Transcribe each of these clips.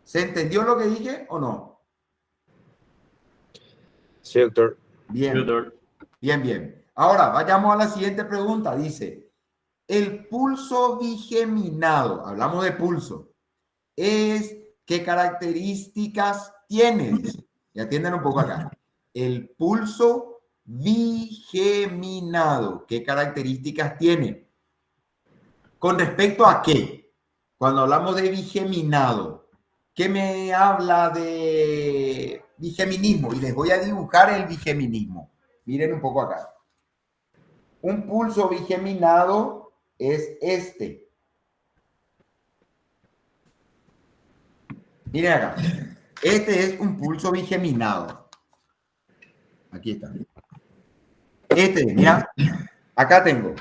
¿Se entendió lo que dije o no? Sí, doctor. Bien, bien, bien. Ahora, vayamos a la siguiente pregunta. Dice, el pulso bigeminado, hablamos de pulso, ¿qué características tiene? Dice, y atiendan un poco acá. El pulso bigeminado, ¿qué características tiene? ¿Con respecto a qué? Cuando hablamos de bigeminado, ¿qué me habla de bigeminismo? Y les voy a dibujar el bigeminismo. Miren un poco acá. Un pulso bigeminado es este. Miren acá. Este es un pulso bigeminado. Aquí está. Mira, acá tengo.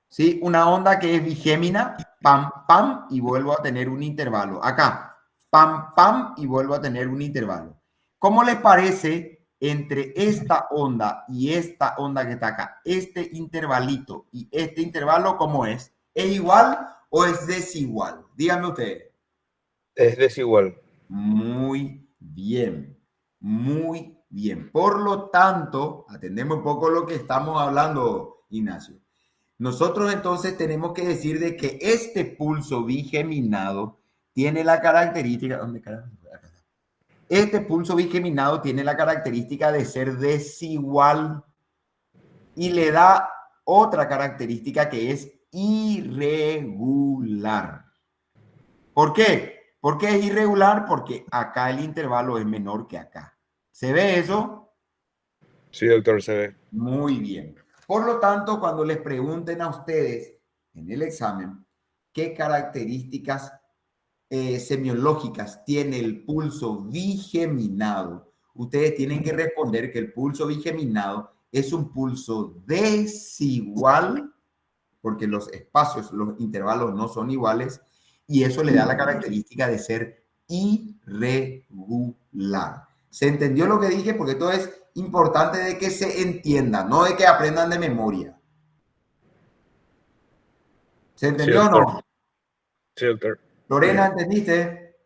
¿Sí? Una onda que es bigémina, pam, pam, y vuelvo a tener un intervalo. Acá, pam, pam, y vuelvo a tener un intervalo. ¿Cómo les parece entre esta onda y esta onda que está acá? Este intervalito y este intervalo, ¿cómo es? ¿Es igual o es desigual? Díganme ustedes. Es desigual. Muy bien, muy bien. Por lo tanto, atendemos un poco lo que estamos hablando, Ignacio. Nosotros entonces tenemos que decir de que este pulso bigeminado tiene la característica, ¿dónde carajo? Este pulso bigeminado tiene la característica de ser desigual y le da otra característica que es irregular. ¿Por qué? ¿Por qué es irregular? Porque acá el intervalo es menor que acá. ¿Se ve eso? Sí, doctor, se ve. Muy bien. Por lo tanto, cuando les pregunten a ustedes en el examen qué características semiológicas tiene el pulso bigeminado, ustedes tienen que responder que el pulso bigeminado es un pulso desigual, porque los espacios, los intervalos no son iguales, y eso le da la característica de ser irregular. ¿Se entendió lo que dije? Porque todo es importante de que se entienda, no de que aprendan de memoria. ¿Se Sí, entendió o doctor. no? Sí, doctor. Lorena, ¿entendiste?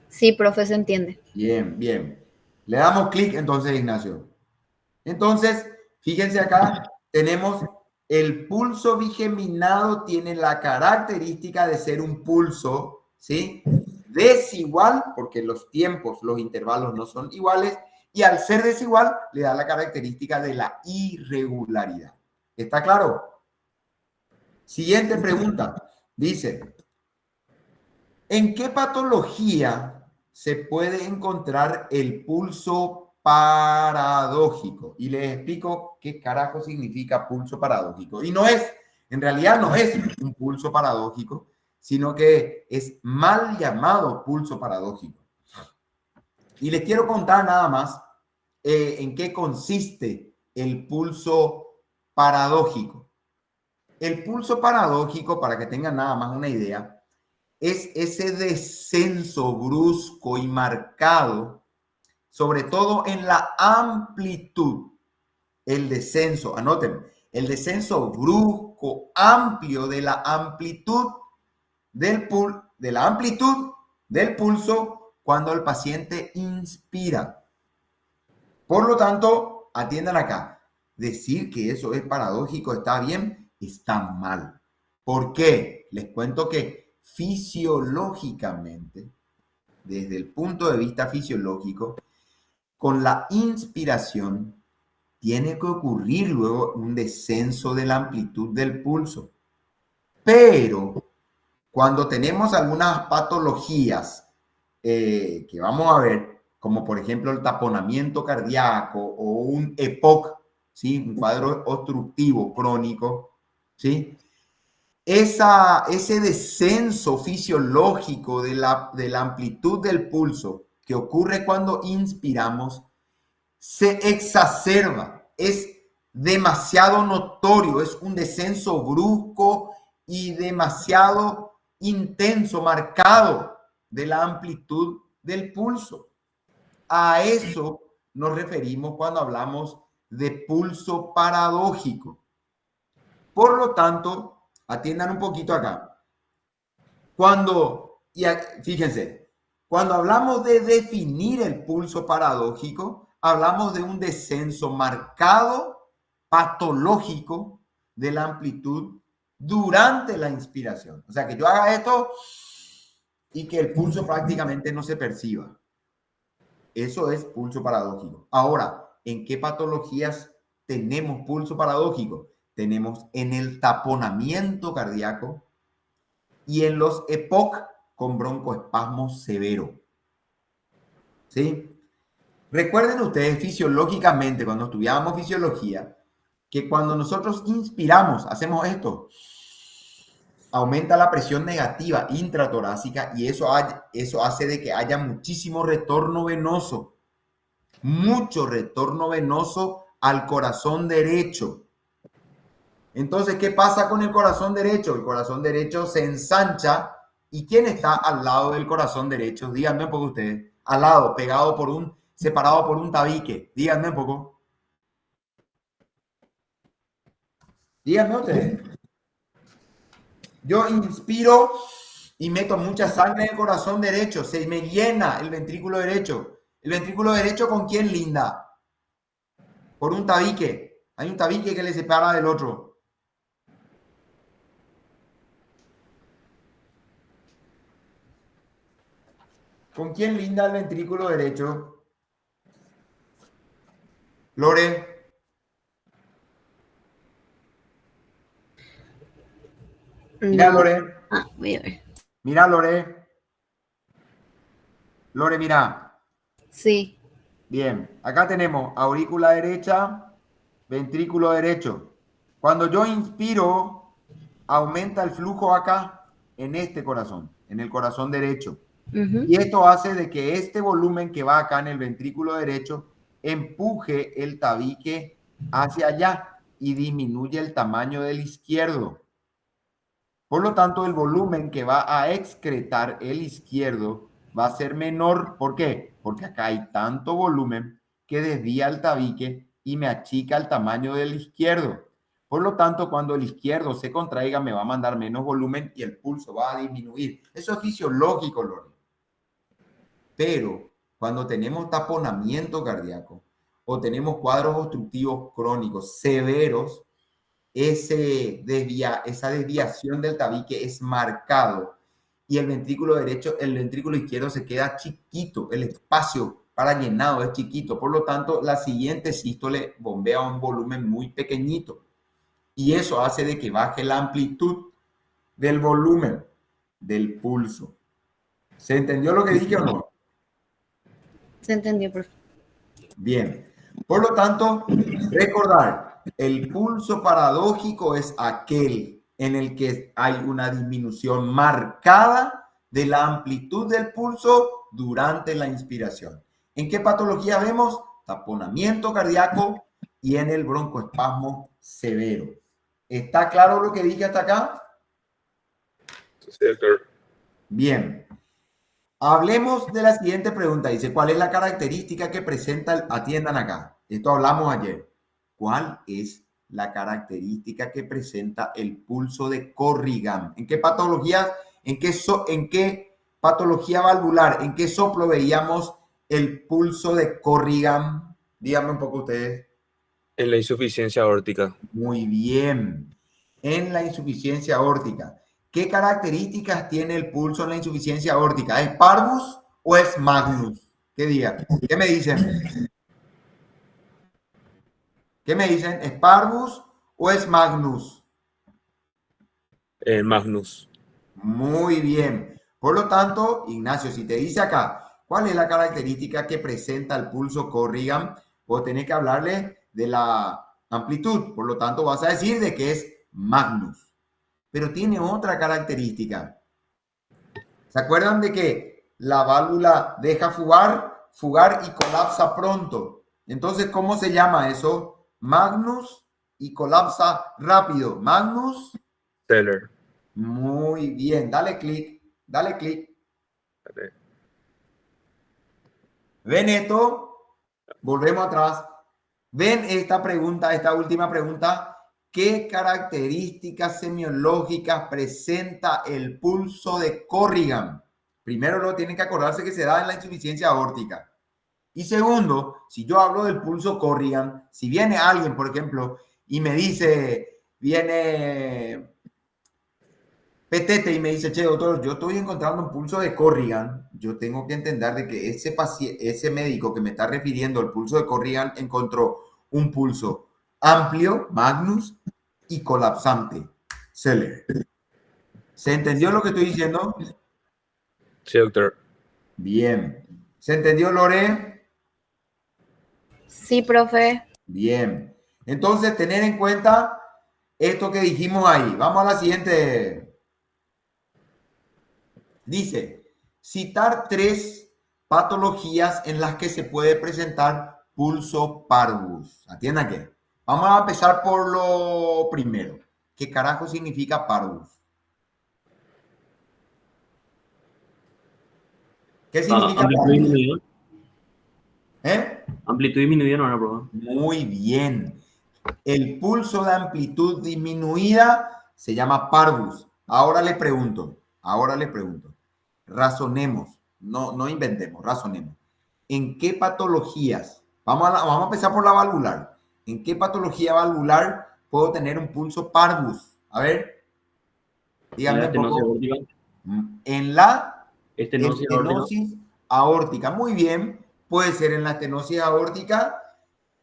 Sí, profe, se entiende. Bien, bien. Le damos clic entonces, Ignacio. Entonces, fíjense acá, tenemos el pulso bigeminado, tiene la característica de ser un pulso, ¿sí? Desigual, porque los tiempos, los intervalos no son iguales, y al ser desigual, le da la característica de la irregularidad. ¿Está claro? Siguiente pregunta. Dice, ¿en qué patología se puede encontrar el pulso paradójico? Y les explico qué carajo significa pulso paradójico. Y no es, en realidad no es un pulso paradójico, sino que es mal llamado pulso paradójico. Y les quiero contar nada más en qué consiste el pulso paradójico. El pulso paradójico, para que tengan nada más una idea, es ese descenso brusco y marcado, sobre todo en la amplitud. El descenso, anoten, el descenso brusco, amplio de la amplitud del pulso cuando el paciente inspira. Por lo tanto, atiendan acá. Decir que eso es paradójico está bien, está mal. ¿Por qué? Les cuento que fisiológicamente, desde el punto de vista fisiológico, con la inspiración tiene que ocurrir luego un descenso de la amplitud del pulso. Pero cuando tenemos algunas patologías que vamos a ver, como por ejemplo el taponamiento cardíaco o un EPOC, ¿sí? Un cuadro obstructivo crónico, ¿sí? Ese descenso fisiológico de la amplitud del pulso que ocurre cuando inspiramos se exacerba, es demasiado notorio, es un descenso brusco y demasiado intenso, marcado de la amplitud del pulso. A eso nos referimos cuando hablamos de pulso paradójico. Por lo tanto, atiendan un poquito acá. Cuando Y fíjense, cuando hablamos de definir el pulso paradójico, hablamos de un descenso marcado, patológico, de la amplitud durante la inspiración. O sea, que yo haga esto y que el pulso prácticamente no se perciba. Eso es pulso paradójico. Ahora, ¿en qué patologías tenemos pulso paradójico? Tenemos en el taponamiento cardíaco y en los EPOC con broncoespasmo severo. ¿Sí? Recuerden ustedes fisiológicamente, cuando estudiábamos fisiología, que cuando nosotros inspiramos, hacemos esto, aumenta la presión negativa intratorácica y eso hace de que haya muchísimo retorno venoso, mucho retorno venoso al corazón derecho. Entonces, ¿qué pasa con el corazón derecho? El corazón derecho se ensancha. ¿Y quién está al lado del corazón derecho? Díganme un poco ustedes. Al lado, pegado por separado por un tabique. Díganme un poco. Díganme ustedes. Yo inspiro y meto mucha sangre en el corazón derecho. Se me llena el ventrículo derecho. ¿El ventrículo derecho con quién linda? Por un tabique. Hay un tabique que le separa del otro. ¿Con quién linda el ventrículo derecho? Lore. Mira, No. Lore. Voy a ver. Mira, Lore. Lore, mira. Sí. Bien. Acá tenemos aurícula derecha, ventrículo derecho. Cuando yo inspiro, aumenta el flujo acá, en este corazón, en el corazón derecho. Y esto hace de que este volumen que va acá en el ventrículo derecho empuje el tabique hacia allá y disminuye el tamaño del izquierdo. Por lo tanto, el volumen que va a excretar el izquierdo va a ser menor. ¿Por qué? Porque acá hay tanto volumen que desvía el tabique y me achica el tamaño del izquierdo. Por lo tanto, cuando el izquierdo se contraiga, me va a mandar menos volumen y el pulso va a disminuir. Eso es fisiológico, Lore. Pero cuando tenemos taponamiento cardíaco o tenemos cuadros obstructivos crónicos severos, esa desviación del tabique es marcado y el ventrículo derecho, el ventrículo izquierdo se queda chiquito, el espacio para llenado es chiquito, por lo tanto la siguiente sístole bombea un volumen muy pequeñito y eso hace de que baje la amplitud del volumen del pulso. ¿Se entendió lo que dije o no? Se entendió, profe. Bien. Por lo tanto, recordar, el pulso paradójico es aquel en el que hay una disminución marcada de la amplitud del pulso durante la inspiración. ¿En qué patología vemos? Taponamiento cardíaco y en el broncoespasmo severo. ¿Está claro lo que dije hasta acá? Sí, doctor. Bien. Hablemos de la siguiente pregunta. Dice, ¿cuál es la característica que presenta atiendan acá? Esto hablamos ayer. ¿Cuál es la característica que presenta el pulso de Corrigan? ¿En qué patología, en qué patología valvular, en qué soplo veíamos el pulso de Corrigan? Díganme un poco ustedes. En la insuficiencia aórtica. Muy bien. En la insuficiencia aórtica. ¿Qué características tiene el pulso en la insuficiencia aórtica? ¿Es parvus o es magnus? ¿Qué diga? ¿Qué me dicen? ¿Qué me dicen? ¿Es parvus o es magnus? Magnus. Muy bien. Por lo tanto, Ignacio, si te dice acá, ¿cuál es la característica que presenta el pulso Corrigan? Vos tenés que hablarle de la amplitud. Por lo tanto, vas a decir de que es magnus. Pero tiene otra característica. ¿Se acuerdan de que la válvula deja fugar y colapsa pronto? Entonces, ¿cómo se llama eso? Magnus y colapsa rápido. Magnus. Teller. Muy bien. Dale clic. Dale clic. Vale. ¿Ven esto? Volvemos atrás. ¿Ven esta pregunta, esta última pregunta? ¿Qué características semiológicas presenta el pulso de Corrigan? Primero, lo tienen que acordarse que se da en la insuficiencia aórtica. Y segundo, si yo hablo del pulso Corrigan, si viene alguien, por ejemplo, y me dice, viene Petete y me dice, che, doctor, yo estoy encontrando un pulso de Corrigan, yo tengo que entender de que ese médico que me está refiriendo al pulso de Corrigan encontró un pulso amplio, Magnus, y colapsante, Seller. ¿Se entendió lo que estoy diciendo? Sí, doctor. Bien. ¿Se entendió, Lore? Sí, profe. Bien. Entonces, tener en cuenta esto que dijimos ahí. Vamos a la siguiente. Dice, citar 3 patologías en las que se puede presentar pulso parvus. ¿Atiendan qué? Vamos a empezar por lo primero. ¿Qué carajo significa parvus? ¿Qué significa Amplitud parvus? disminuida. ¿Eh? Amplitud disminuida no era prueba. Muy bien. El pulso de amplitud disminuida se llama parvus. Ahora le pregunto, razonemos, no inventemos, razonemos. ¿En qué patologías? Vamos a empezar por la valvular. ¿En qué patología valvular puedo tener un pulso parvus? A ver, díganme un poco. En la estenosis aórtica. Muy bien, puede ser en la estenosis aórtica,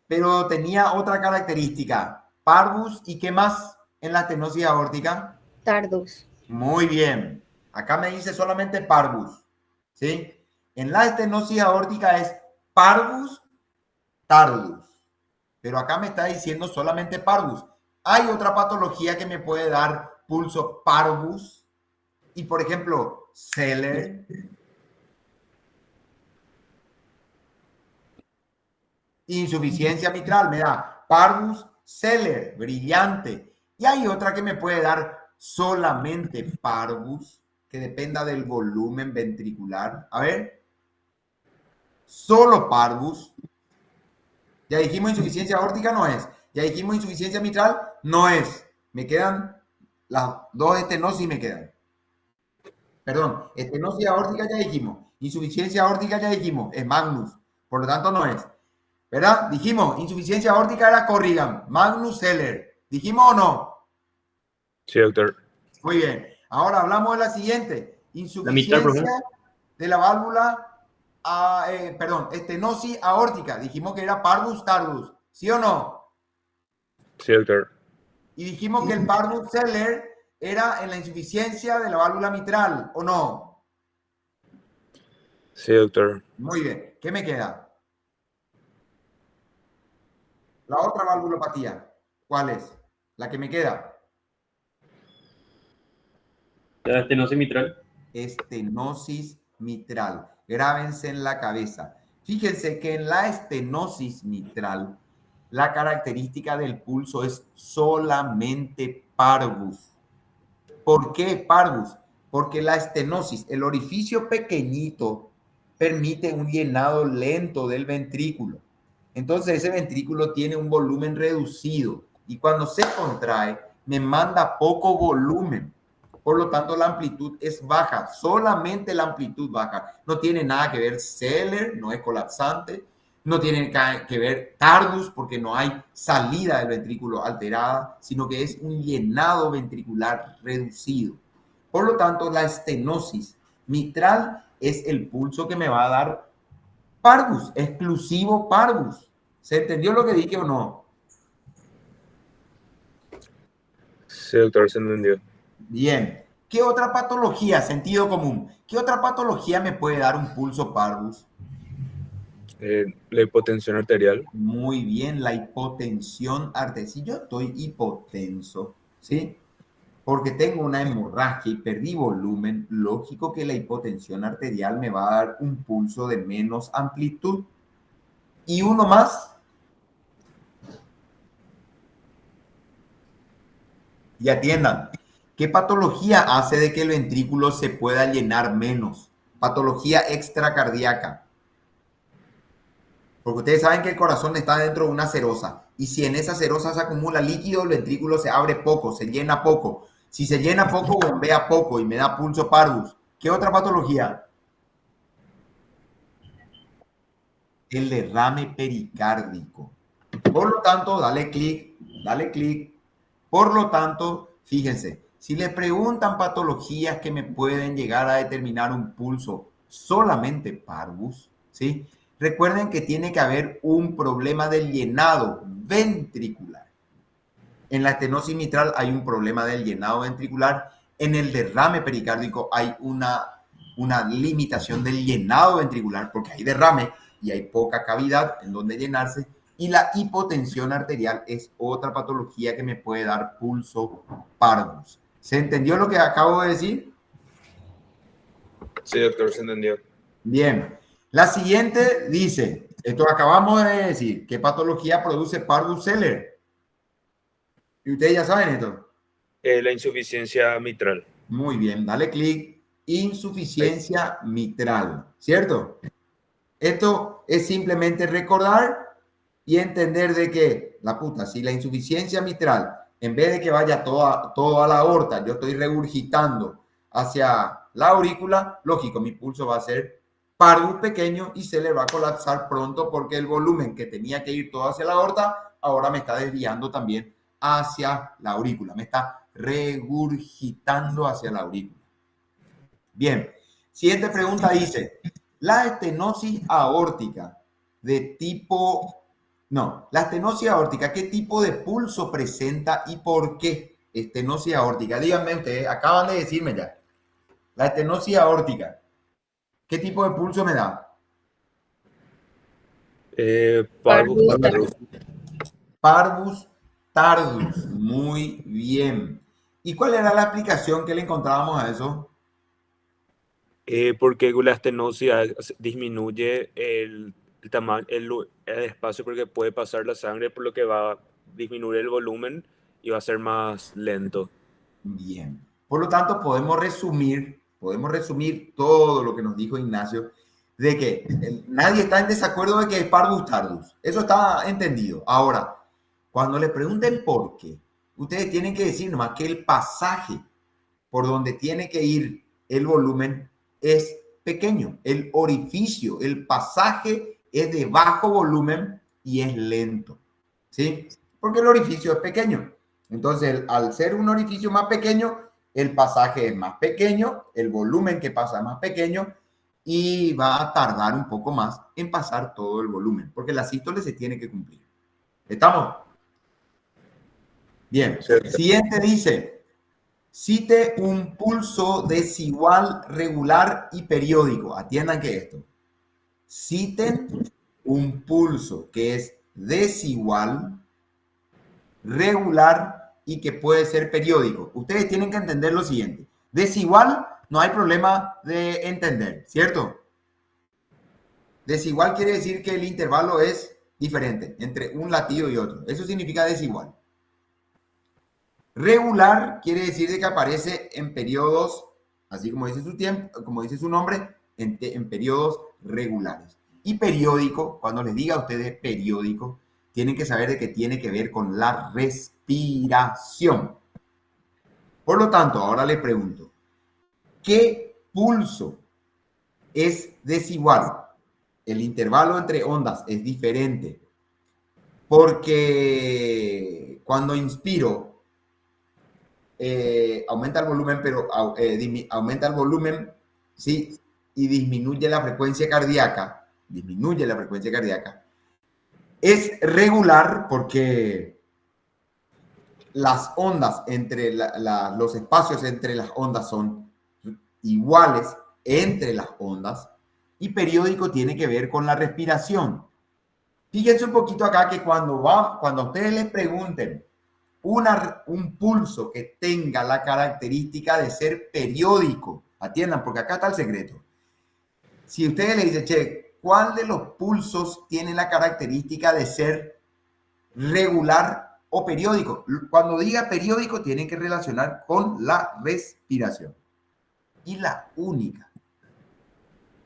pero tenía otra característica. Parvus, ¿y qué más en la estenosis aórtica? Tardus. Muy bien. Acá me dice solamente parvus, ¿sí? En la estenosis aórtica es parvus tardus, pero acá me está diciendo solamente parvus. Hay otra patología que me puede dar pulso parvus y, por ejemplo, Seller. Insuficiencia mitral me da parvus Seller, brillante. Y hay otra que me puede dar solamente parvus, que dependa del volumen ventricular. A ver, solo parvus. Ya dijimos insuficiencia aórtica, no es. Ya dijimos insuficiencia mitral, no es. Me quedan las 2 estenosis, me quedan. Perdón, estenosis aórtica ya dijimos. Insuficiencia aórtica ya dijimos, es Magnus. Por lo tanto, no es. ¿Verdad? Dijimos, insuficiencia aórtica era Corrigan, Magnus Seller. ¿Dijimos o no? Sí, doctor. Muy bien. Ahora hablamos de la siguiente. Insuficiencia mitad, de la válvula, estenosis aórtica. Dijimos que era parvus tardus. ¿Sí o no? Sí, doctor. Y dijimos que el parvus Seller era en la insuficiencia de la válvula mitral, ¿o no? Sí, doctor. Muy bien. ¿Qué me queda? La otra valvulopatía, ¿cuál es? La que me queda. La estenosis mitral. Estenosis mitral. Grábense en la cabeza. Fíjense que en la estenosis mitral, la característica del pulso es solamente parvus. ¿Por qué parvus? Porque la estenosis, el orificio pequeñito, permite un llenado lento del ventrículo. Entonces ese ventrículo tiene un volumen reducido y cuando se contrae me manda poco volumen. Por lo tanto, la amplitud es baja, solamente la amplitud baja. No tiene nada que ver Seller, no es colapsante, no tiene que ver tardus porque no hay salida del ventrículo alterada, sino que es un llenado ventricular reducido. Por lo tanto, la estenosis mitral es el pulso que me va a dar parvus, exclusivo parvus. ¿Se entendió lo que dije o no? Sí, doctor, se entendió. Bien. ¿Qué otra patología, sentido común, qué otra patología me puede dar un pulso parvus? La hipotensión arterial. Muy bien, la hipotensión arterial. Si yo estoy hipotenso, ¿sí? Porque tengo una hemorragia y perdí volumen, lógico que la hipotensión arterial me va a dar un pulso de menos amplitud. Y uno más. Y atiendan, ¿qué patología hace de que el ventrículo se pueda llenar menos? Patología extracardíaca. Porque ustedes saben que el corazón está dentro de una serosa. Y si en esa serosa se acumula líquido, el ventrículo se abre poco, se llena poco. Si se llena poco, bombea poco y me da pulso parvus. ¿Qué otra patología? el derrame pericárdico. Por lo tanto, dale clic, dale clic. Por lo tanto, fíjense, si les preguntan patologías que me pueden llegar a determinar un pulso solamente parvus, ¿sí? Recuerden que tiene que haber un problema del llenado ventricular. En la estenosis mitral hay un problema del llenado ventricular. En el derrame pericárdico hay una limitación del llenado ventricular porque hay derrame y hay poca cavidad en donde llenarse. Y la hipotensión arterial es otra patología que me puede dar pulso parvus. ¿Se entendió lo que acabo de decir? Sí, doctor, se entendió. Bien. La siguiente dice, esto acabamos de decir, ¿qué patología produce parvus Seller? Y ustedes ya saben esto. La insuficiencia mitral. Muy bien, dale clic. Insuficiencia mitral, ¿cierto? Esto es simplemente recordar y entender de que, la puta, si la insuficiencia mitral, en vez de que vaya todo a la aorta, yo estoy regurgitando hacia la aurícula, lógico, mi pulso va a ser parvus pequeño y se le va a colapsar pronto porque el volumen que tenía que ir todo hacia la aorta, ahora me está desviando también hacia la aurícula, me está regurgitando hacia la aurícula. Bien, siguiente pregunta dice, la estenosis aórtica de tipo, no, la estenosis aórtica, ¿qué tipo de pulso presenta y por qué? Estenosis aórtica, díganme ustedes, acaban de decirme ya, la estenosis aórtica, ¿qué tipo de pulso me da? Parvus Parvus tardus. Parvus tardus, muy bien. ¿Y cuál era la explicación que le encontrábamos a eso? Porque la estenosis disminuye el tamaño, el espacio porque puede pasar la sangre, por lo que va a disminuir el volumen y va a ser más lento. Bien. Por lo tanto, podemos resumir todo lo que nos dijo Ignacio, de que nadie está en desacuerdo de que es parvus tardus. Eso está entendido. Ahora, cuando le pregunten por qué, ustedes tienen que decir nomás que el pasaje por donde tiene que ir el volumen es pequeño. El orificio, el pasaje es de bajo volumen y es lento. ¿Sí? Porque el orificio es pequeño. Entonces, al ser un orificio más pequeño, el pasaje es más pequeño, el volumen que pasa es más pequeño y va a tardar un poco más en pasar todo el volumen, porque la sístole se tiene que cumplir. ¿Estamos? Bien. Siguiente dice, cite un pulso desigual, regular y periódico. Atiendan que esto. Citen un pulso que es desigual, regular y que puede ser periódico. Ustedes tienen que entender lo siguiente. Desigual no hay problema de entender, ¿cierto? Desigual quiere decir que el intervalo es diferente entre un latido y otro. Eso significa desigual. Regular quiere decir de que aparece en periodos, así como dice su tiempo, como dice su nombre, en periodos regulares. Y periódico, cuando les diga a ustedes periódico, tienen que saber de que tiene que ver con la respiración. Por lo tanto, ahora les pregunto, ¿qué pulso es desigual? El intervalo entre ondas es diferente porque cuando inspiro aumenta el volumen, pero aumenta el volumen, ¿sí? Y disminuye la frecuencia cardíaca, es regular porque las ondas entre los espacios entre las ondas son iguales entre las ondas y periódico tiene que ver con la respiración. Fíjense un poquito acá que cuando ustedes les pregunten un pulso que tenga la característica de ser periódico, atiendan porque acá está el secreto. Si ustedes le dicen, che, ¿cuál de los pulsos tiene la característica de ser regular o periódico? Cuando diga periódico, tienen que relacionar con la respiración. Y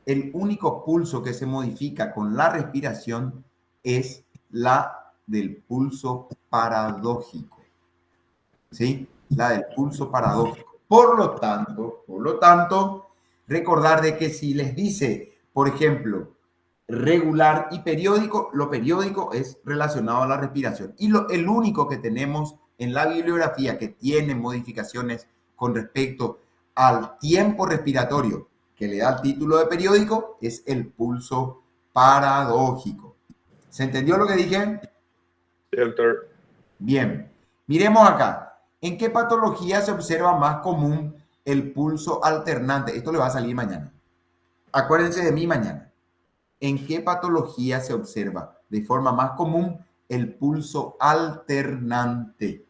el único pulso que se modifica con la respiración es la del pulso paradójico. ¿Sí? La del pulso paradójico. Por lo tanto, recordar de que si les dice, por ejemplo, regular y periódico. Lo periódico es relacionado a la respiración. Y el único que tenemos en la bibliografía que tiene modificaciones con respecto al tiempo respiratorio que le da el título de periódico es el pulso paradójico. ¿Se entendió lo que dije? Sí, doctor. Bien. Miremos acá. ¿En qué patología se observa más común el pulso alternante? Esto le va a salir mañana. Acuérdense de mí mañana. ¿En qué patología se observa de forma más común el pulso alternante?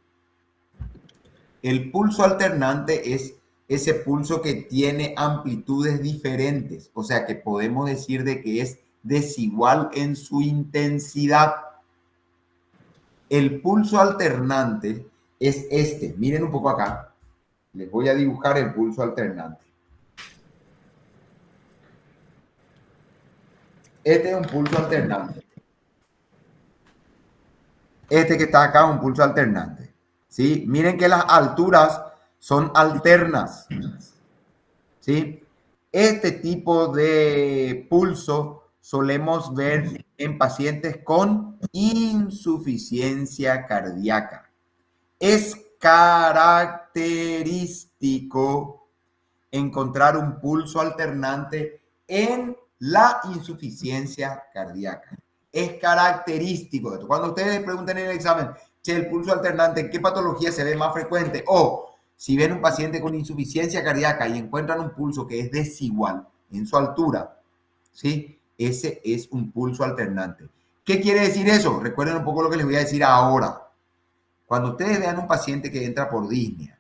El pulso alternante es ese pulso que tiene amplitudes diferentes, o sea que podemos decir de que es desigual en su intensidad. El pulso alternante es este. Miren un poco acá. Les voy a dibujar el pulso alternante. Este es un pulso alternante. Este que está acá es un pulso alternante. ¿Sí? Miren que las alturas son alternas. ¿Sí? Este tipo de pulso solemos ver en pacientes con insuficiencia cardíaca. Es característico encontrar un pulso alternante en la insuficiencia cardíaca. Es característico de esto. Cuando ustedes pregunten en el examen, che, el pulso alternante, ¿en qué patología se ve más frecuente? O si ven un paciente con insuficiencia cardíaca y encuentran un pulso que es desigual en su altura, ¿sí? Ese es un pulso alternante. ¿Qué quiere decir eso? Recuerden un poco lo que les voy a decir ahora. Cuando ustedes vean un paciente que entra por disnea,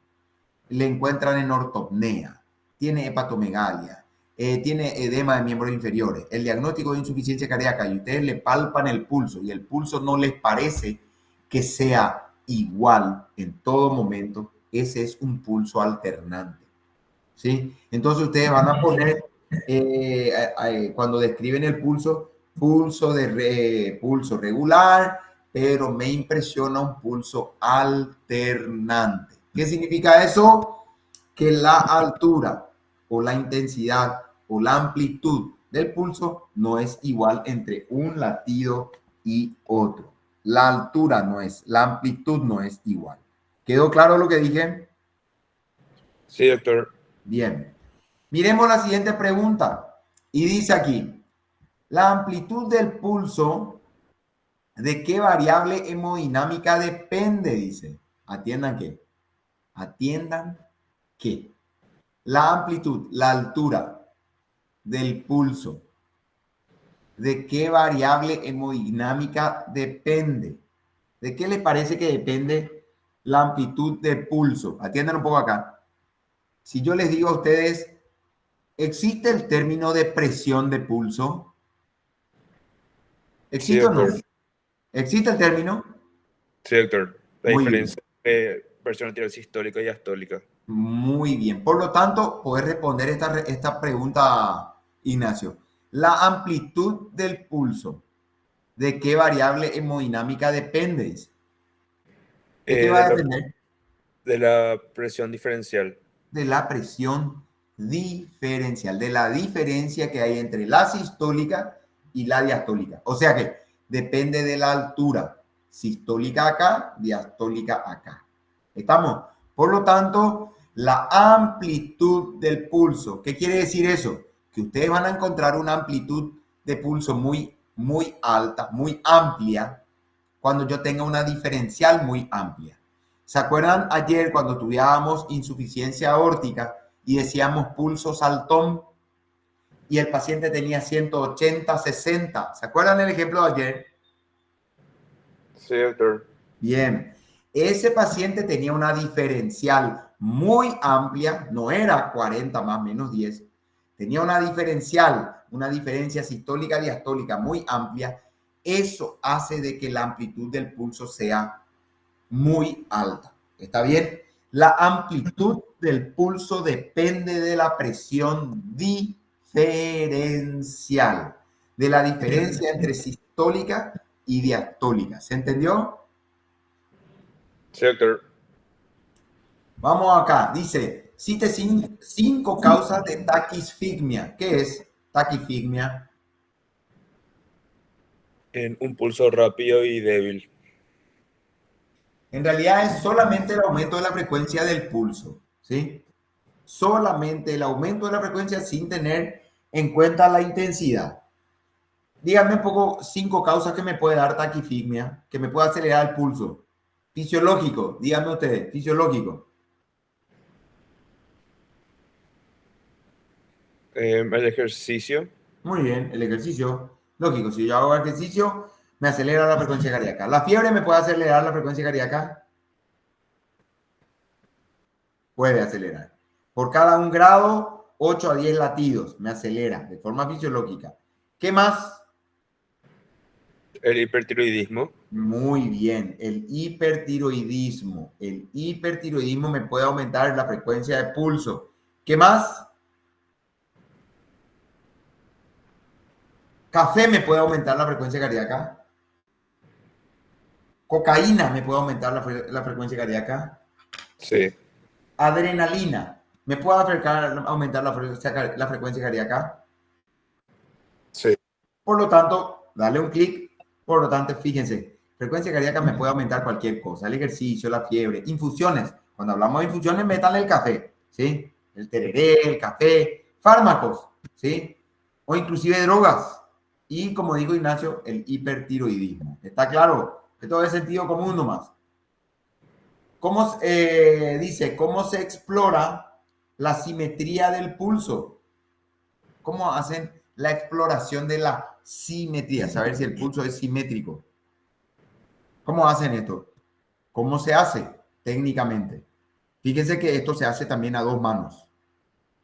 le encuentran en ortopnea, tiene hepatomegalia, tiene edema de miembros inferiores, el diagnóstico de insuficiencia cardíaca y ustedes le palpan el pulso y el pulso no les parece que sea igual en todo momento, ese es un pulso alternante. ¿Sí? Entonces ustedes van a poner, cuando describen el pulso, pulso regular, pero me impresiona un pulso alternante. ¿Qué significa eso? Que la altura o la intensidad o la amplitud del pulso no es igual entre un latido y otro. La altura no es, la amplitud no es igual. ¿Quedó claro lo que dije? Sí, doctor. Bien. Miremos la siguiente pregunta. Y dice aquí, la amplitud del pulso, ¿de qué variable hemodinámica depende? Dice. Atiendan que. Atiendan que. La amplitud, la altura del pulso, ¿de qué variable hemodinámica depende? ¿De qué les parece que depende la amplitud del pulso? Atiendan un poco acá. Si yo les digo a ustedes, ¿existe el término de presión de pulso? Sí, ¿Existe o no? doctor. ¿Existe el término? Sí, doctor. La Muy diferencia de presión arterial sistólica y diastólica. Muy bien. Por lo tanto, puedes responder esta pregunta, Ignacio. La amplitud del pulso, ¿de qué variable hemodinámica depende? Dice. ¿De qué va a depender? De la presión diferencial. De la presión diferencial, de la diferencia que hay entre la sistólica y la diastólica. O sea que depende de la altura. Sistólica acá, diastólica acá. ¿Estamos? Por lo tanto, la amplitud del pulso. ¿Qué quiere decir eso? Que ustedes van a encontrar una amplitud de pulso muy alta, muy amplia, cuando yo tenga una diferencial muy amplia. ¿Se acuerdan ayer cuando estudiábamos insuficiencia aórtica y decíamos pulso saltón y el paciente tenía 180, 60? ¿Se acuerdan el ejemplo de ayer? Sí, doctor. Bien. Ese paciente tenía una diferencial muy amplia, no era 40 más menos 10, tenía una diferencial, una diferencia sistólica diastólica muy amplia. Eso hace de que la amplitud del pulso sea muy alta. ¿Está bien? La amplitud del pulso depende de la presión diferencial, de la diferencia entre sistólica y diastólica. ¿Se entendió? Sí, doctor. Vamos acá. Dice, cite 5 causas de taquisfigmia. ¿Qué es taquifigmia? En un pulso rápido y débil. En realidad es solamente el aumento de la frecuencia del pulso, ¿sí? Solamente el aumento de la frecuencia sin tener en cuenta la intensidad. Dígame un poco 5 causas que me puede dar taquifigmia, que me puede acelerar el pulso. Fisiológico, díganme ustedes, fisiológico. El ejercicio. Muy bien, el ejercicio. Lógico, si yo hago ejercicio, me acelera la frecuencia cardíaca. ¿La fiebre me puede acelerar la frecuencia cardíaca? Puede acelerar. Por cada 1 grado, 8 a 10 latidos me acelera de forma fisiológica. ¿Qué más? El hipertiroidismo. Muy bien, el hipertiroidismo. El hipertiroidismo me puede aumentar la frecuencia de pulso. ¿Qué más? Café me puede aumentar la frecuencia cardíaca. Cocaína me puede aumentar la frecuencia cardíaca. Sí. Adrenalina me puede aumentar la frecuencia cardíaca. Sí. Por lo tanto, dale un clic. Por lo tanto, fíjense, frecuencia cardíaca me puede aumentar cualquier cosa, el ejercicio, la fiebre, infusiones. Cuando hablamos de infusiones, métanle el café, ¿sí? El tereré, el café, fármacos, ¿sí? O inclusive drogas. Y como dijo Ignacio, el hipertiroidismo. ¿Está claro? Esto es sentido común nomás. ¿Cómo dice? ¿Cómo se explora la simetría del pulso? ¿Cómo hacen la exploración de la simetría? Saber si el pulso es simétrico. ¿Cómo hacen esto? ¿Cómo se hace técnicamente? Fíjense que esto se hace también a 2 manos.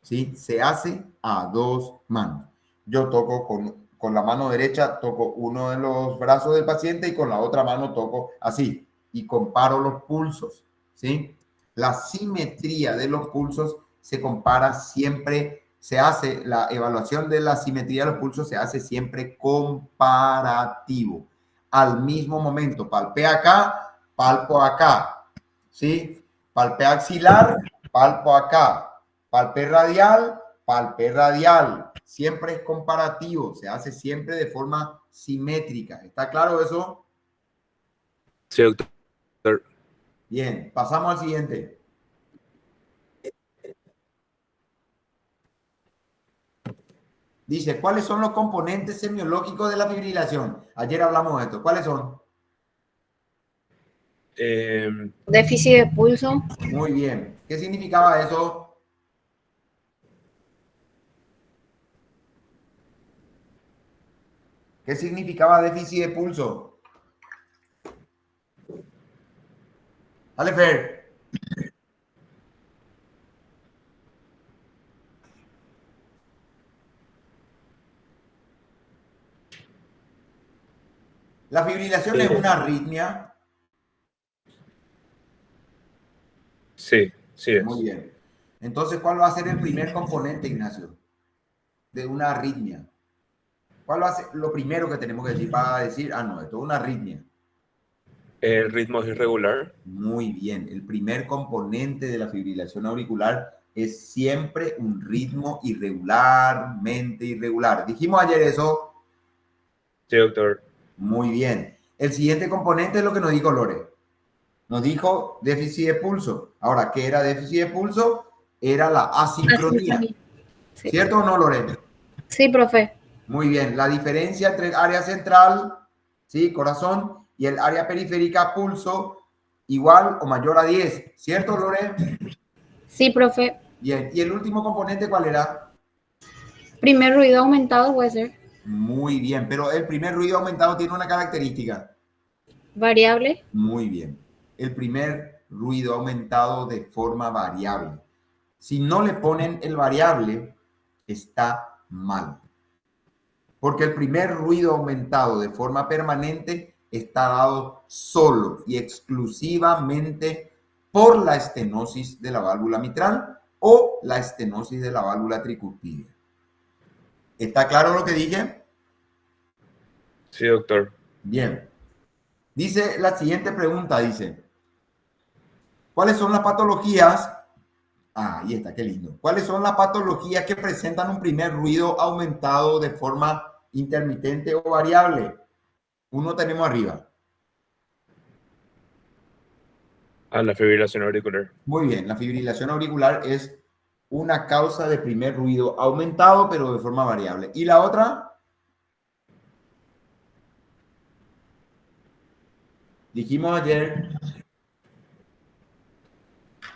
¿Sí? Se hace a 2 manos. Yo toco con la mano derecha, toco uno de los brazos del paciente y con la otra mano toco así y comparo los pulsos. ¿Sí? La simetría de los pulsos se compara siempre, se hace, la evaluación de la simetría de los pulsos se hace siempre comparativo. Al mismo momento, palpé acá, palpo acá, ¿sí? Palpé axilar, palpo acá, palpé radial, siempre es comparativo, se hace siempre de forma simétrica. ¿Está claro eso? Sí, doctor. Bien, pasamos al siguiente. Dice, ¿cuáles son los componentes semiológicos de la fibrilación? Ayer hablamos de esto. ¿Cuáles son? Déficit de pulso. Muy bien. ¿Qué significaba eso? ¿Qué significaba déficit de pulso? Dale, Fer. La fibrilación es una arritmia. Sí, sí es. Muy bien. Entonces, ¿cuál va a ser el primer componente, Ignacio, de una arritmia? ¿Cuál va a ser lo primero que tenemos que decir para decir, no, esto es una arritmia? El ritmo es irregular. Muy bien. El primer componente de la fibrilación auricular es siempre un ritmo irregularmente irregular. Dijimos ayer eso. Sí, doctor. Muy bien. El siguiente componente es lo que nos dijo Lore. Nos dijo déficit de pulso. Ahora, ¿qué era déficit de pulso? Era la asincronía. Sí. ¿Cierto o no, Lore? Sí, profe. Muy bien. La diferencia entre el área central, ¿sí? Corazón, y el área periférica, pulso, igual o mayor a 10. ¿Cierto, Lore? Sí, profe. Bien. ¿Y el último componente cuál era? Primer ruido aumentado puede ser. Muy bien. Pero el primer ruido aumentado tiene una característica. Variable. Muy bien. El primer ruido aumentado de forma variable. Si no le ponen el variable, está mal. Porque el primer ruido aumentado de forma permanente está dado solo y exclusivamente por la estenosis de la válvula mitral o la estenosis de la válvula tricuspidea. ¿Está claro lo que dije? Sí, doctor. Bien. Dice la siguiente pregunta, dice, ¿cuáles son las patologías? Ahí está, qué lindo. ¿Cuáles son las patologías que presentan un primer ruido aumentado de forma intermitente o variable? Uno tenemos arriba. A la fibrilación auricular. Muy bien, la fibrilación auricular es una causa de primer ruido aumentado, pero de forma variable. ¿Y la otra? Dijimos ayer,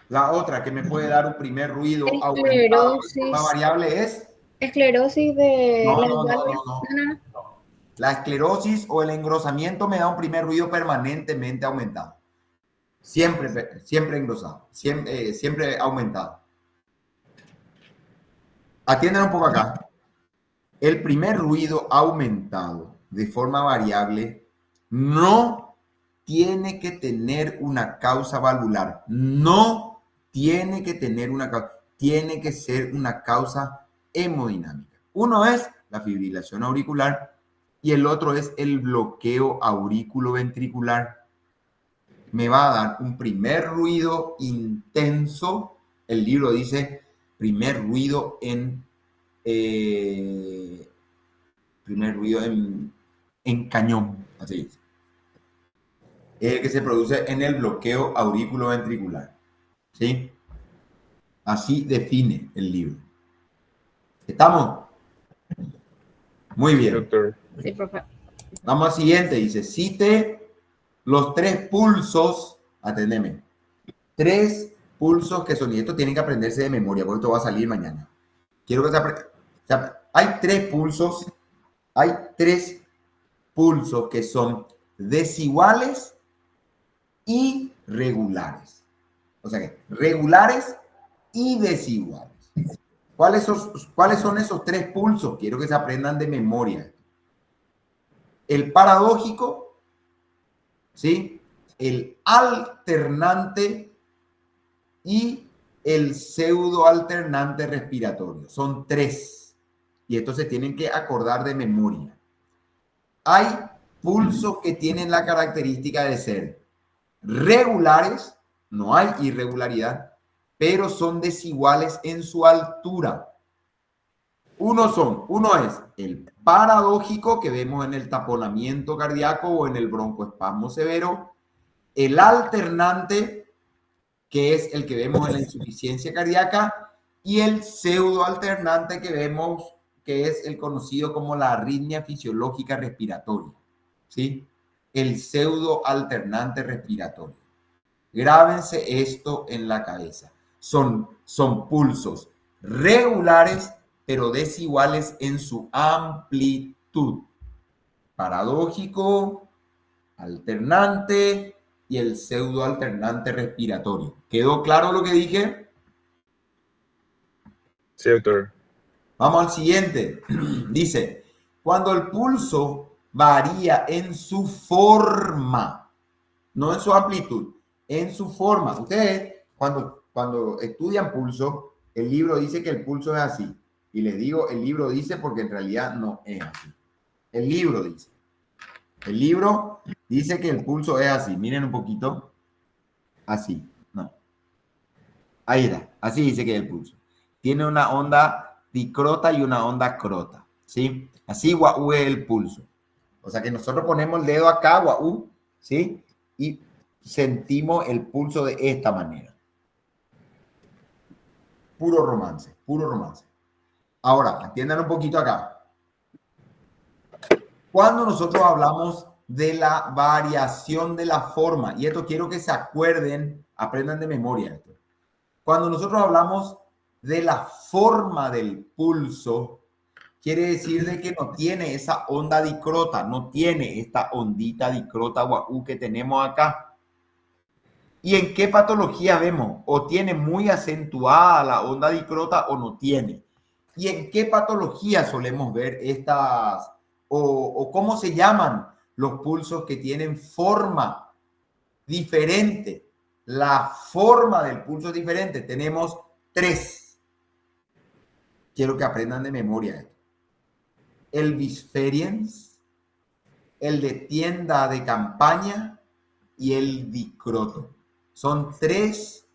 la otra que me puede dar un primer ruido aumentado de forma variable es... Esclerosis de No, las no, no, válvulas. no. La esclerosis o el engrosamiento me da un primer ruido permanentemente aumentado. Siempre engrosado, siempre aumentado. Atiendan un poco acá. El primer ruido aumentado de forma variable no tiene que tener una causa valvular. No tiene que tener una causa. Tiene que ser una causa hemodinámica. Uno es la fibrilación auricular y el otro es el bloqueo aurículo-ventricular. Me va a dar un primer ruido intenso. El libro dice primer ruido en cañón, así es. Es el que se produce en el bloqueo aurículo-ventricular. ¿Sí? Así define el libro. ¿Estamos? Muy bien. Doctor. Sí, profe. Vamos al siguiente. Dice, cite los 3 pulsos. Atendeme. 3 pulsos que son, y esto tienen que aprenderse de memoria, porque esto va a salir mañana. Quiero que se aprenda. O sea, hay 3 pulsos. Hay 3 pulsos que son desiguales y regulares. O sea que regulares y desiguales. ¿Cuáles son esos 3 pulsos? Quiero que se aprendan de memoria. El paradójico, ¿sí? El alternante y el pseudoalternante respiratorio. Son 3. Y estos se tienen que acordar de memoria. Hay pulsos que tienen la característica de ser regulares, no hay irregularidad, pero son desiguales en su altura. Uno es el paradójico que vemos en el taponamiento cardíaco o en el broncoespasmo severo, el alternante, que es el que vemos en la insuficiencia cardíaca, y el pseudoalternante que vemos, que es el conocido como la arritmia fisiológica respiratoria, ¿sí? El pseudoalternante respiratorio. Grábense esto en la cabeza. Son pulsos regulares, pero desiguales en su amplitud. Paradójico, alternante y el pseudoalternante respiratorio. ¿Quedó claro lo que dije? Sí, doctor. Vamos al siguiente. Dice, cuando el pulso varía en su forma, no en su amplitud, en su forma. Ustedes, cuando estudian pulso, el libro dice que el pulso es así. Y les digo, el libro dice porque en realidad no es así. El libro dice. El libro dice que el pulso es así. Miren un poquito. Así. No. Ahí está. Así dice que es el pulso. Tiene una onda dicrota y una onda crota. ¿Sí? Así guau es el pulso. O sea que nosotros ponemos el dedo acá, guau, ¿sí? Y sentimos el pulso de esta manera. Puro romance, puro romance. Ahora, atiendan un poquito acá. Cuando nosotros hablamos de la variación de la forma, y esto quiero que se acuerden, aprendan de memoria esto. Cuando nosotros hablamos de la forma del pulso, quiere decir de que no tiene esa onda dicrota, no tiene esta ondita dicrota guau que tenemos acá. ¿Y en qué patología vemos? O tiene muy acentuada la onda dicrota o no tiene. ¿Y en qué patología solemos ver estas, o cómo se llaman los pulsos que tienen forma diferente? La forma del pulso es diferente. Tenemos 3. Quiero que aprendan de memoria esto. El bisferiens, el de tienda de campaña y el dicroto. Son 3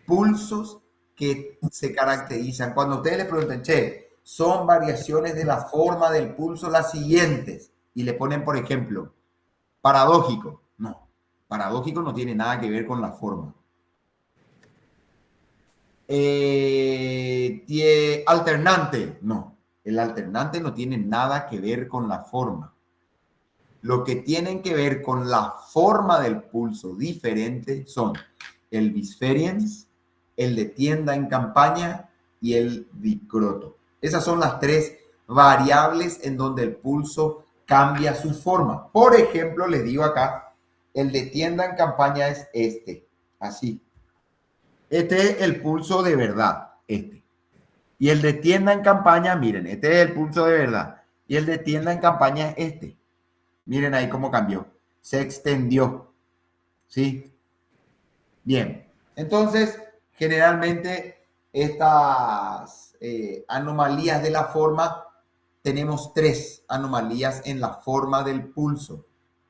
pulsos que se caracterizan. Cuando ustedes les preguntan, che, son variaciones de la forma del pulso las siguientes, y le ponen, por ejemplo, Paradójico, no. Paradójico no tiene nada que ver con la forma. Alternante, no. El alternante no tiene nada que ver con la forma. Lo que tienen que ver con la forma del pulso diferente son el bisferiens, el de tienda en campaña y el dicroto. Esas son las tres variables en donde el pulso cambia su forma. Por ejemplo, les digo acá, el de tienda en campaña es este, así. Este es el pulso de verdad, este. Y el de tienda en campaña, miren, este es el pulso de verdad. Y el de tienda en campaña es este. Miren ahí cómo cambió. Se extendió. ¿Sí? Bien. Entonces, generalmente estas anomalías de la forma, tenemos tres anomalías en la forma del pulso.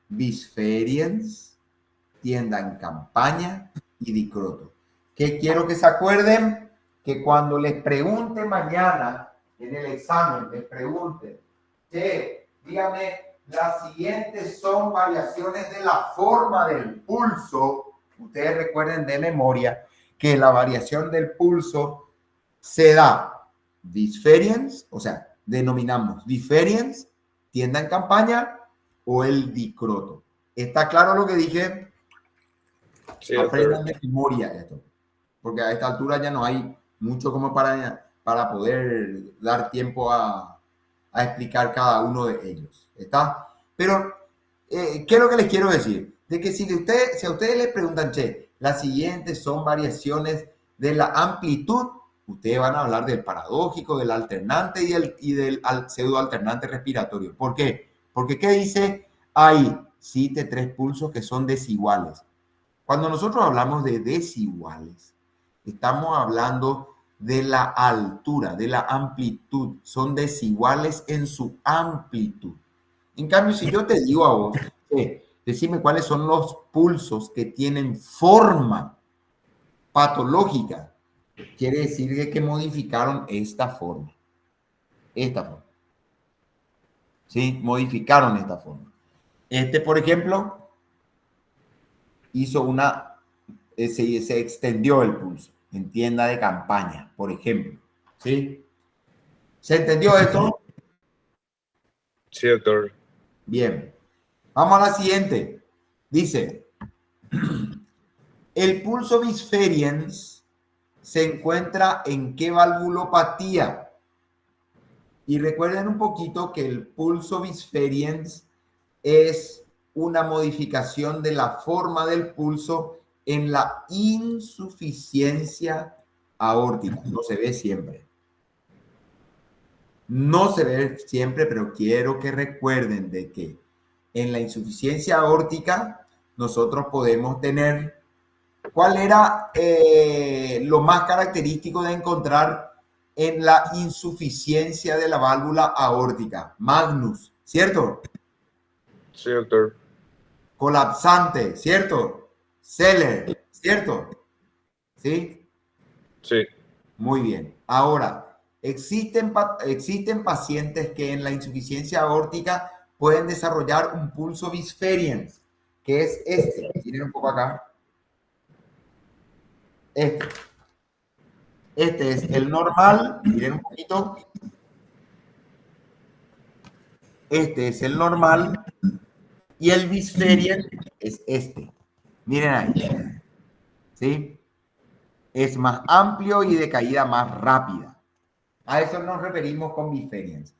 Bisferiens, tienda en campaña y dicroto. ¿Qué quiero que se acuerden? Que cuando les pregunte mañana en el examen, les pregunte, che, dígame, las siguientes son variaciones de la forma del pulso. Ustedes recuerden de memoria que la variación del pulso se da bisferiens, o sea, denominamos bisferiens, tienda en campaña o el dicroto. ¿Está claro lo que dije? Sí, Aprendan doctor. de memoria esto, porque a esta altura ya no hay mucho como para poder dar tiempo a explicar cada uno de ellos. ¿Está? Pero, ¿qué es lo que les quiero decir? De que si a ustedes les preguntan, che, las siguientes son variaciones de la amplitud, ustedes van a hablar del paradójico, del alternante y del pseudo alternante respiratorio. ¿Por qué? Porque, ¿qué dice? Hay, cite tres pulsos que son desiguales. Cuando nosotros hablamos de desiguales, estamos hablando de la altura, de la amplitud. Son desiguales en su amplitud. En cambio, si yo te digo a vos, decime cuáles son los pulsos que tienen forma patológica, quiere decir que modificaron esta forma. Esta forma. ¿Sí? Modificaron esta forma. Este, por ejemplo, hizo se extendió el pulso en tienda de campaña, por ejemplo. ¿Sí? ¿Se entendió esto? Sí, doctor. Bien. Vamos a la siguiente. Dice, el pulso bisferiens se encuentra en qué valvulopatía. Y recuerden un poquito que el pulso bisferiens es una modificación de la forma del pulso en la insuficiencia aórtica. No se ve siempre. No se ve siempre, pero quiero que recuerden de que en la insuficiencia aórtica nosotros podemos tener, ¿cuál era lo más característico de encontrar en la insuficiencia de la válvula aórtica? Magnus, ¿cierto? Sí, doctor. Colapsante, ¿cierto? Seller, ¿cierto? ¿Sí? Sí. Muy bien. Ahora, existen pacientes que en la insuficiencia aórtica pueden desarrollar un pulso bisferiens, que es este. Miren un poco acá. Este. Este es el normal. Miren un poquito. Este es el normal. Y el bisferiens es este. Miren ahí. ¿Sí? Es más amplio y de caída más rápida. A eso nos referimos con bisferiens.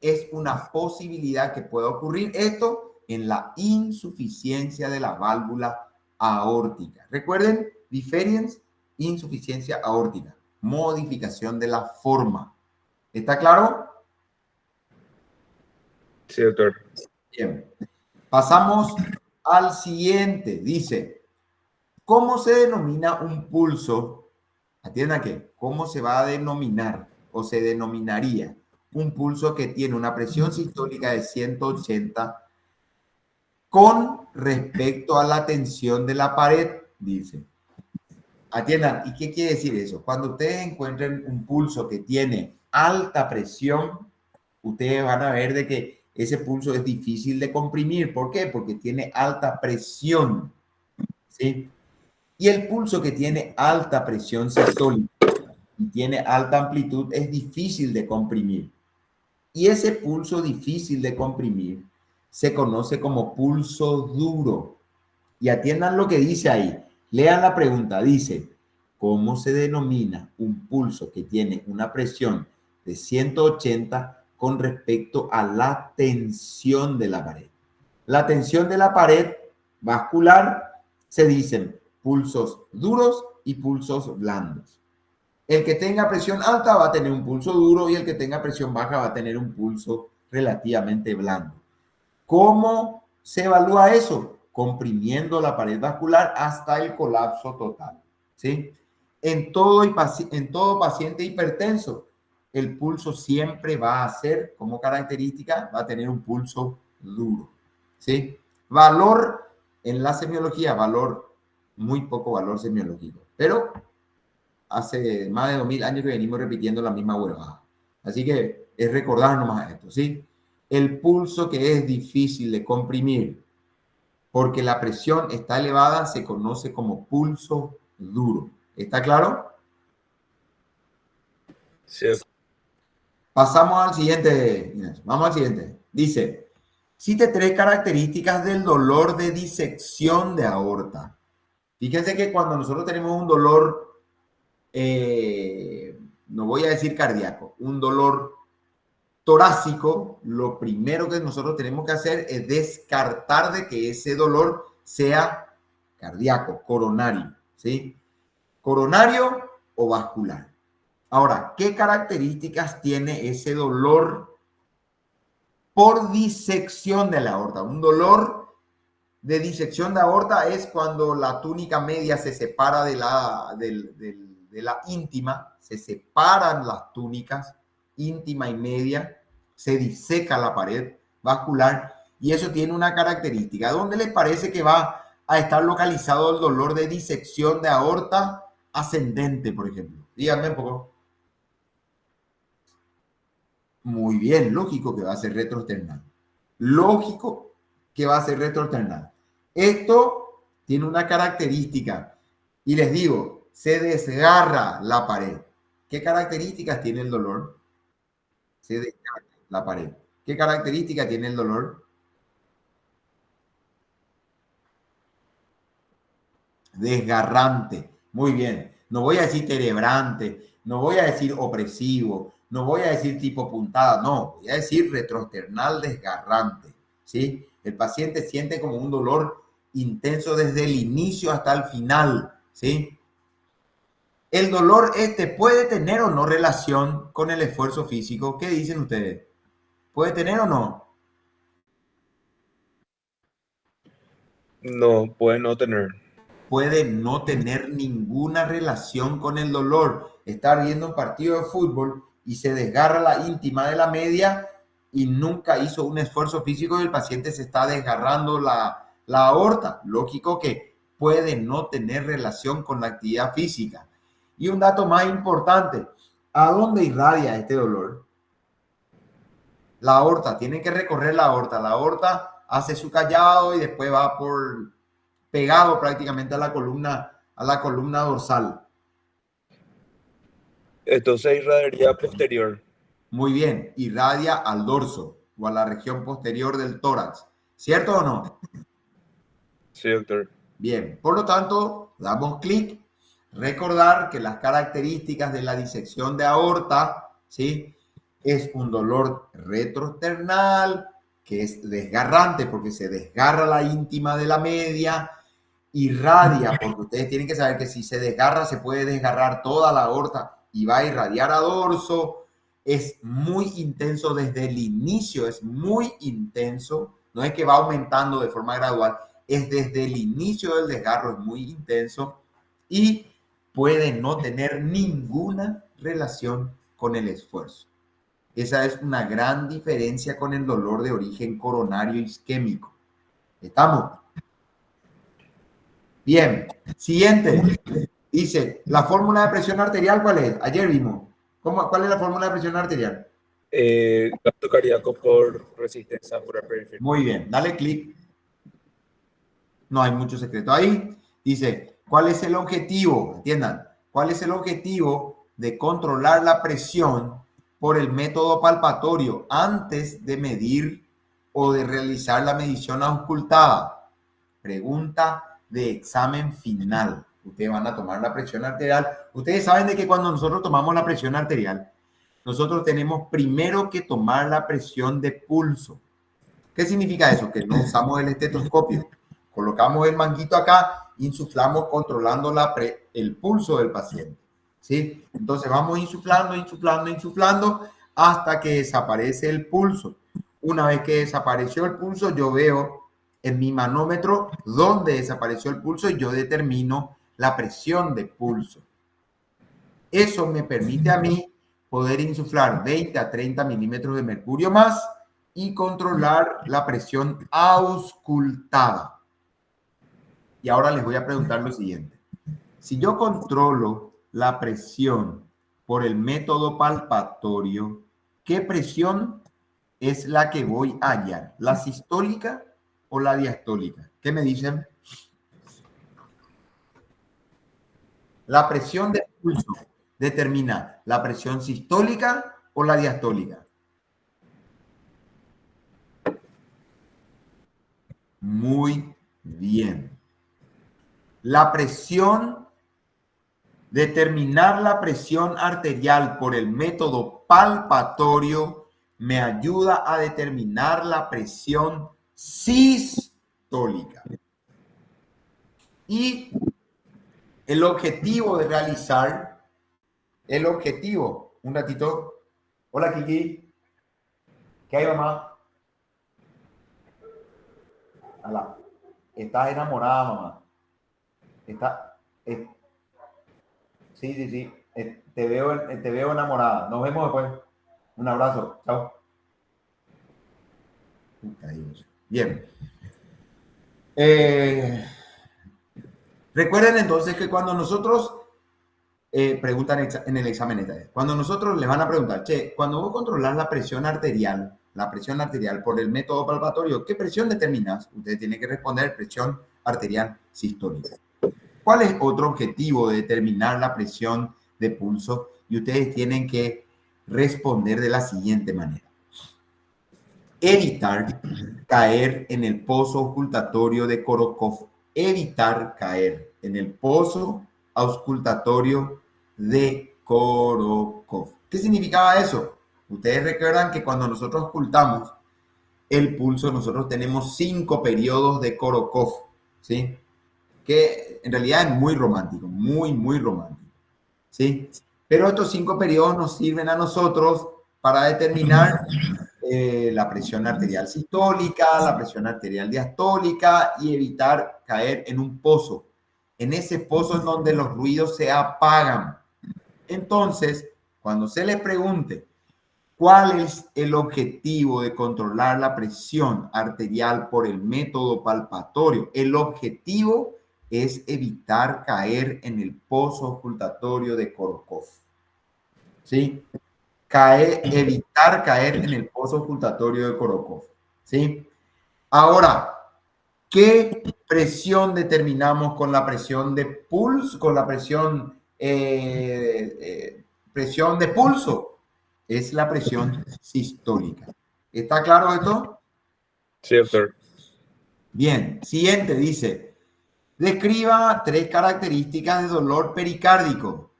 Es una posibilidad que puede ocurrir esto en la insuficiencia de la válvula aórtica. Recuerden, bisferiens, insuficiencia aórtica, modificación de la forma. ¿Está claro? Sí, doctor. Bien. Pasamos al siguiente. Dice, ¿cómo se denomina un pulso? Atiendan que, ¿cómo se va a denominar o se denominaría un pulso que tiene una presión sistólica de 180 con respecto a la tensión de la pared? Dice. Atiendan, ¿y qué quiere decir eso? Cuando ustedes encuentren un pulso que tiene alta presión, ustedes van a ver de que ese pulso es difícil de comprimir. ¿Por qué? Porque tiene alta presión, ¿sí? Y el pulso que tiene alta presión sistólica y tiene alta amplitud es difícil de comprimir. Y ese pulso difícil de comprimir se conoce como pulso duro. Y atiendan lo que dice ahí. Lean la pregunta. Dice, ¿cómo se denomina un pulso que tiene una presión de 180 con respecto a la tensión de la pared? La tensión de la pared vascular se dicen pulsos duros y pulsos blandos. El que tenga presión alta va a tener un pulso duro y el que tenga presión baja va a tener un pulso relativamente blando. ¿Cómo se evalúa eso? Comprimiendo la pared vascular hasta el colapso total, ¿sí? En todo paciente hipertenso, el pulso siempre va a ser, como característica, va a tener un pulso duro, ¿sí? Valor en la semiología, muy poco valor semiológico, pero hace más de 2000 años que venimos repitiendo la misma huevada. Así que es recordar nomás esto, ¿sí? El pulso que es difícil de comprimir porque la presión está elevada se conoce como pulso duro. ¿Está claro? Sí. Pasamos al siguiente, Inés. Vamos al siguiente. Dice, cite 3 características del dolor de disección de aorta. Fíjense que cuando nosotros tenemos un dolor, no voy a decir cardíaco, un dolor torácico, lo primero que nosotros tenemos que hacer es descartar de que ese dolor sea cardíaco, coronario, ¿sí? Coronario o vascular. Ahora, ¿qué características tiene ese dolor por disección de la aorta? Un dolor de disección de aorta es cuando la túnica media se separa de la íntima, se separan las túnicas íntima y media, se diseca la pared vascular y eso tiene una característica. ¿Dónde les parece que va a estar localizado el dolor de disección de aorta ascendente, por ejemplo? Díganme un poco. Muy bien, lógico que va a ser retroesternal. Lógico que va a ser retroesternal. Esto tiene una característica y les digo, se desgarra la pared. ¿Qué características tiene el dolor? Se desgarra la pared. ¿Qué característica tiene el dolor? Desgarrante. Muy bien. No voy a decir terebrante, no voy a decir opresivo, no voy a decir tipo puntada, no, voy a decir retroesternal desgarrante, ¿sí? El paciente siente como un dolor intenso desde el inicio hasta el final, ¿sí? El dolor puede tener o no relación con el esfuerzo físico. ¿Qué dicen ustedes? ¿Puede tener o no? No, puede no tener. Puede no tener ninguna relación con el dolor. Estar viendo un partido de fútbol y se desgarra la íntima de la media y nunca hizo un esfuerzo físico y el paciente se está desgarrando la aorta. Lógico que puede no tener relación con la actividad física. Y un dato más importante, ¿a dónde irradia este dolor? La aorta, tienen que recorrer la aorta. La aorta hace su callado y después va pegado prácticamente a la columna dorsal. Entonces irradiaría posterior. Muy bien, irradia al dorso o a la región posterior del tórax. ¿Cierto o no? Sí, doctor. Bien, por lo tanto, damos clic. Recordar que las características de la disección de aorta, ¿sí? Es un dolor retroesternal, que es desgarrante porque se desgarra la íntima de la media, irradia, porque ustedes tienen que saber que si se desgarra, se puede desgarrar toda la aorta y va a irradiar a dorso. Es muy intenso desde el inicio, es muy intenso. No es que va aumentando de forma gradual, es desde el inicio del desgarro, es muy intenso y puede no tener ninguna relación con el esfuerzo. Esa es una gran diferencia con el dolor de origen coronario isquémico. ¿Estamos? Bien. Siguiente. Dice, ¿la fórmula de presión arterial cuál es? Ayer vimos. ¿Cuál es la fórmula de presión arterial? Gasto cardíaco por resistencia por periferia. Muy bien, dale clic. No hay mucho secreto ahí. Dice, ¿cuál es el objetivo? Entiendan, ¿cuál es el objetivo de controlar la presión por el método palpatorio antes de medir o de realizar la medición auscultada? Pregunta de examen final. Ustedes van a tomar la presión arterial. Ustedes saben de que cuando nosotros tomamos la presión arterial, nosotros tenemos primero que tomar la presión de pulso. ¿Qué significa eso? Que no usamos el estetoscopio. Colocamos el manguito acá, insuflamos controlando el pulso del paciente. ¿Sí? Entonces vamos insuflando, insuflando, insuflando hasta que desaparece el pulso. Una vez que desapareció el pulso, yo veo en mi manómetro dónde desapareció el pulso y yo determino la presión de pulso. Eso me permite a mí poder insuflar 20 a 30 milímetros de mercurio más y controlar la presión auscultada. Y ahora les voy a preguntar lo siguiente. Si yo controlo la presión por el método palpatorio, ¿qué presión es la que voy a hallar? ¿La sistólica o la diastólica? ¿Qué me dicen? La presión de pulso determina la presión sistólica o la diastólica. Muy bien. La presión, determinar la presión arterial por el método palpatorio me ayuda a determinar la presión sistólica. Y el objetivo de realizar, un ratito. Hola, Kiki. ¿Qué hay, mamá? Hola. Estás enamorada, mamá. Sí. Te veo enamorada. Nos vemos después. Un abrazo. Chao. Bien. Recuerden entonces que cuando nosotros preguntan en el examen, cuando nosotros les van a preguntar, cuando vos controlas la presión arterial por el método palpatorio, ¿qué presión determinas? Ustedes tienen que responder presión arterial sistólica. ¿Cuál es otro objetivo de determinar la presión de pulso? Y ustedes tienen que responder de la siguiente manera. Evitar caer en el pozo auscultatorio de Korokov. Evitar caer en el pozo auscultatorio de Korokov. ¿Qué significaba eso? Ustedes recuerdan que cuando nosotros auscultamos el pulso, nosotros tenemos 5 periodos de Korokov, ¿sí? Que en realidad es muy romántico, muy romántico, ¿sí? Pero estos 5 periodos nos sirven a nosotros para determinar la presión arterial sistólica, la presión arterial diastólica y evitar caer en un pozo. En ese pozo en donde los ruidos se apagan. Entonces, cuando se les pregunte cuál es el objetivo de controlar la presión arterial por el método palpatorio, el objetivo es evitar caer en el pozo auscultatorio de Korokov. ¿Sí? Evitar caer en el pozo auscultatorio de Korokov. ¿Sí? Ahora, ¿qué presión determinamos con la presión de pulso? Con la presión de pulso. Es la presión sistólica. ¿Está claro esto? Sí, doctor. Bien. Siguiente dice, describa 3 características de dolor pericárdico.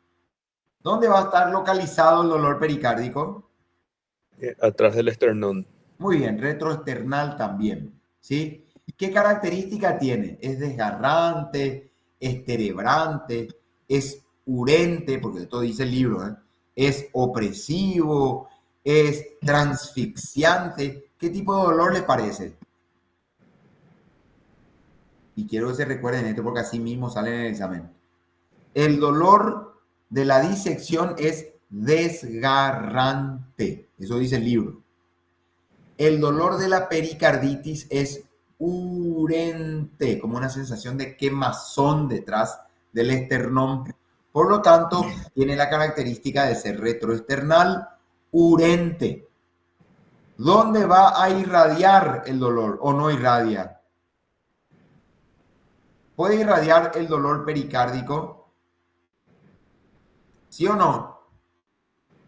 ¿Dónde va a estar localizado el dolor pericárdico? Atrás del esternón. Muy bien, retroesternal también, ¿sí? ¿Qué característica tiene? ¿Es desgarrante? ¿Es terebrante? ¿Es urente? Porque esto dice el libro, ¿eh? ¿Es opresivo? ¿Es transfixiante? ¿Qué tipo de dolor les parece? Y quiero que se recuerden esto porque así mismo sale en el examen. El dolor de la disección es desgarrante. Eso dice el libro. El dolor de la pericarditis es urente, como una sensación de quemazón detrás del esternón. Por lo tanto, tiene la característica de ser retroesternal urente. ¿Dónde va a irradiar el dolor o no irradia? ¿Puede irradiar el dolor pericárdico? ¿Sí o no?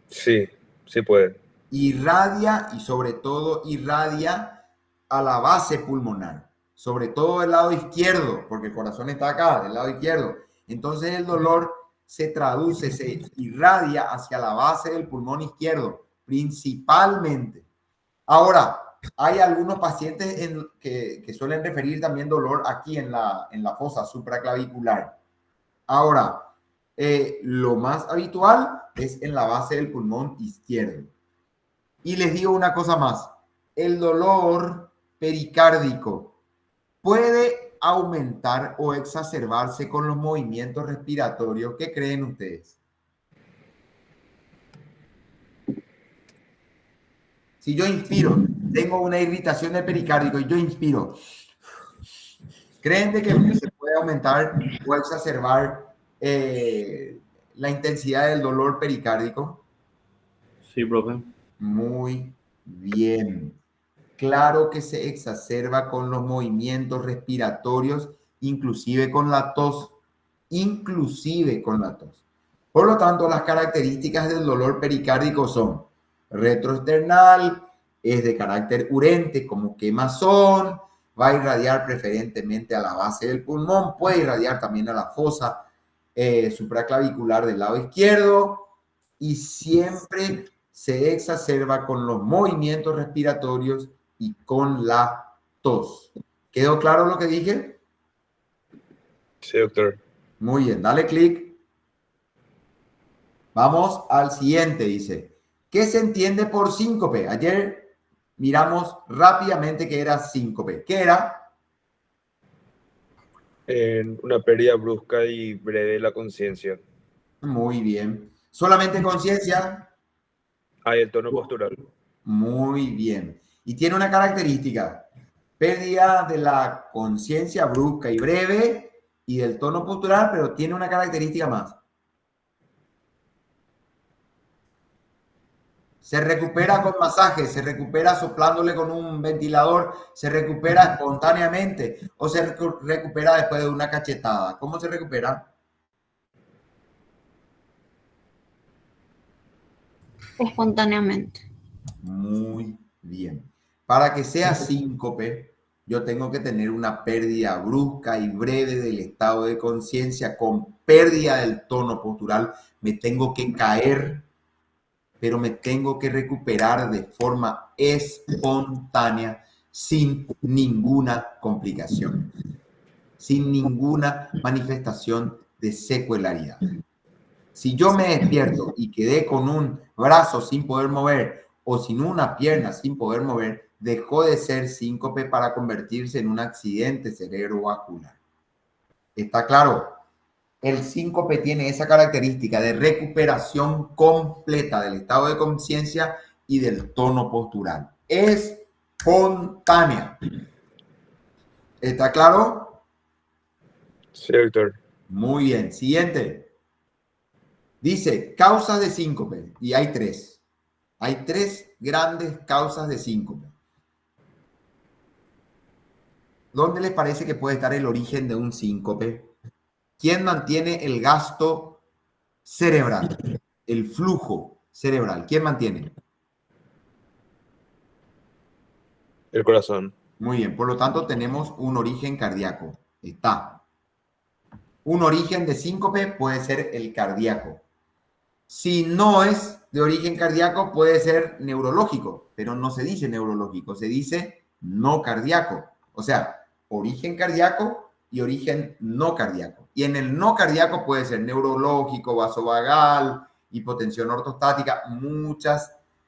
Sí, sí puede. Irradia y sobre todo irradia a la base pulmonar, sobre todo del lado izquierdo, porque el corazón está acá, del lado izquierdo. Entonces el dolor se traduce, se irradia hacia la base del pulmón izquierdo, principalmente. Ahora, hay algunos pacientes que suelen referir también dolor aquí en la fosa supraclavicular. Ahora, lo más habitual es en la base del pulmón izquierdo. Y les digo una cosa más, el dolor pericárdico puede aumentar o exacerbarse con los movimientos respiratorios. ¿Qué creen ustedes? Si yo inspiro, tengo una irritación del pericárdico y yo inspiro, ¿creen de que se puede aumentar o exacerbar la intensidad del dolor pericárdico? Sí, profe. Muy bien. Claro que se exacerba con los movimientos respiratorios, inclusive con la tos, inclusive con la tos. Por lo tanto, las características del dolor pericárdico son retroesternal, es de carácter urente como quemazón, va a irradiar preferentemente a la base del pulmón, puede irradiar también a la fosa supraclavicular del lado izquierdo y siempre se exacerba con los movimientos respiratorios y con la tos. ¿Quedó claro lo que dije? Sí, doctor. Muy bien, dale clic. Vamos al siguiente, dice. ¿Qué se entiende por síncope? Ayer miramos rápidamente qué era síncope. ¿Qué era? En una pérdida brusca y breve de la conciencia. Muy bien. ¿Solamente conciencia? Hay el tono postural. Muy bien. Y tiene una característica. Pérdida de la conciencia brusca y breve y del tono postural, pero tiene una característica más. Se recupera con masaje, se recupera soplándole con un ventilador, se recupera espontáneamente o se recupera después de una cachetada. ¿Cómo se recupera? Espontáneamente. Muy bien. Para que sea síncope, yo tengo que tener una pérdida brusca y breve del estado de conciencia con pérdida del tono postural. Me tengo que caer, pero me tengo que recuperar de forma espontánea, sin ninguna complicación, sin ninguna manifestación de secuelaridad. Si yo me despierto y quedé con un brazo sin poder mover o sin una pierna sin poder mover, dejó de ser síncope para convertirse en un accidente cerebrovascular. ¿Está claro? El síncope tiene esa característica de recuperación completa del estado de conciencia y del tono postural. Espontánea. ¿Está claro? Sí, doctor. Muy bien. Siguiente. Dice causas de síncope y hay tres. Hay tres grandes causas de síncope. ¿Dónde les parece que puede estar el origen de un síncope? ¿Quién mantiene el gasto cerebral? El flujo cerebral. ¿Quién mantiene? El corazón. Muy bien. Por lo tanto, tenemos un origen cardíaco. Está. Un origen de síncope puede ser el cardíaco. Si no es de origen cardíaco, puede ser neurológico, pero no se dice neurológico, se dice no cardíaco. O sea, origen cardíaco y origen no cardíaco. Y en el no cardíaco puede ser neurológico, vasovagal, hipotensión ortostática,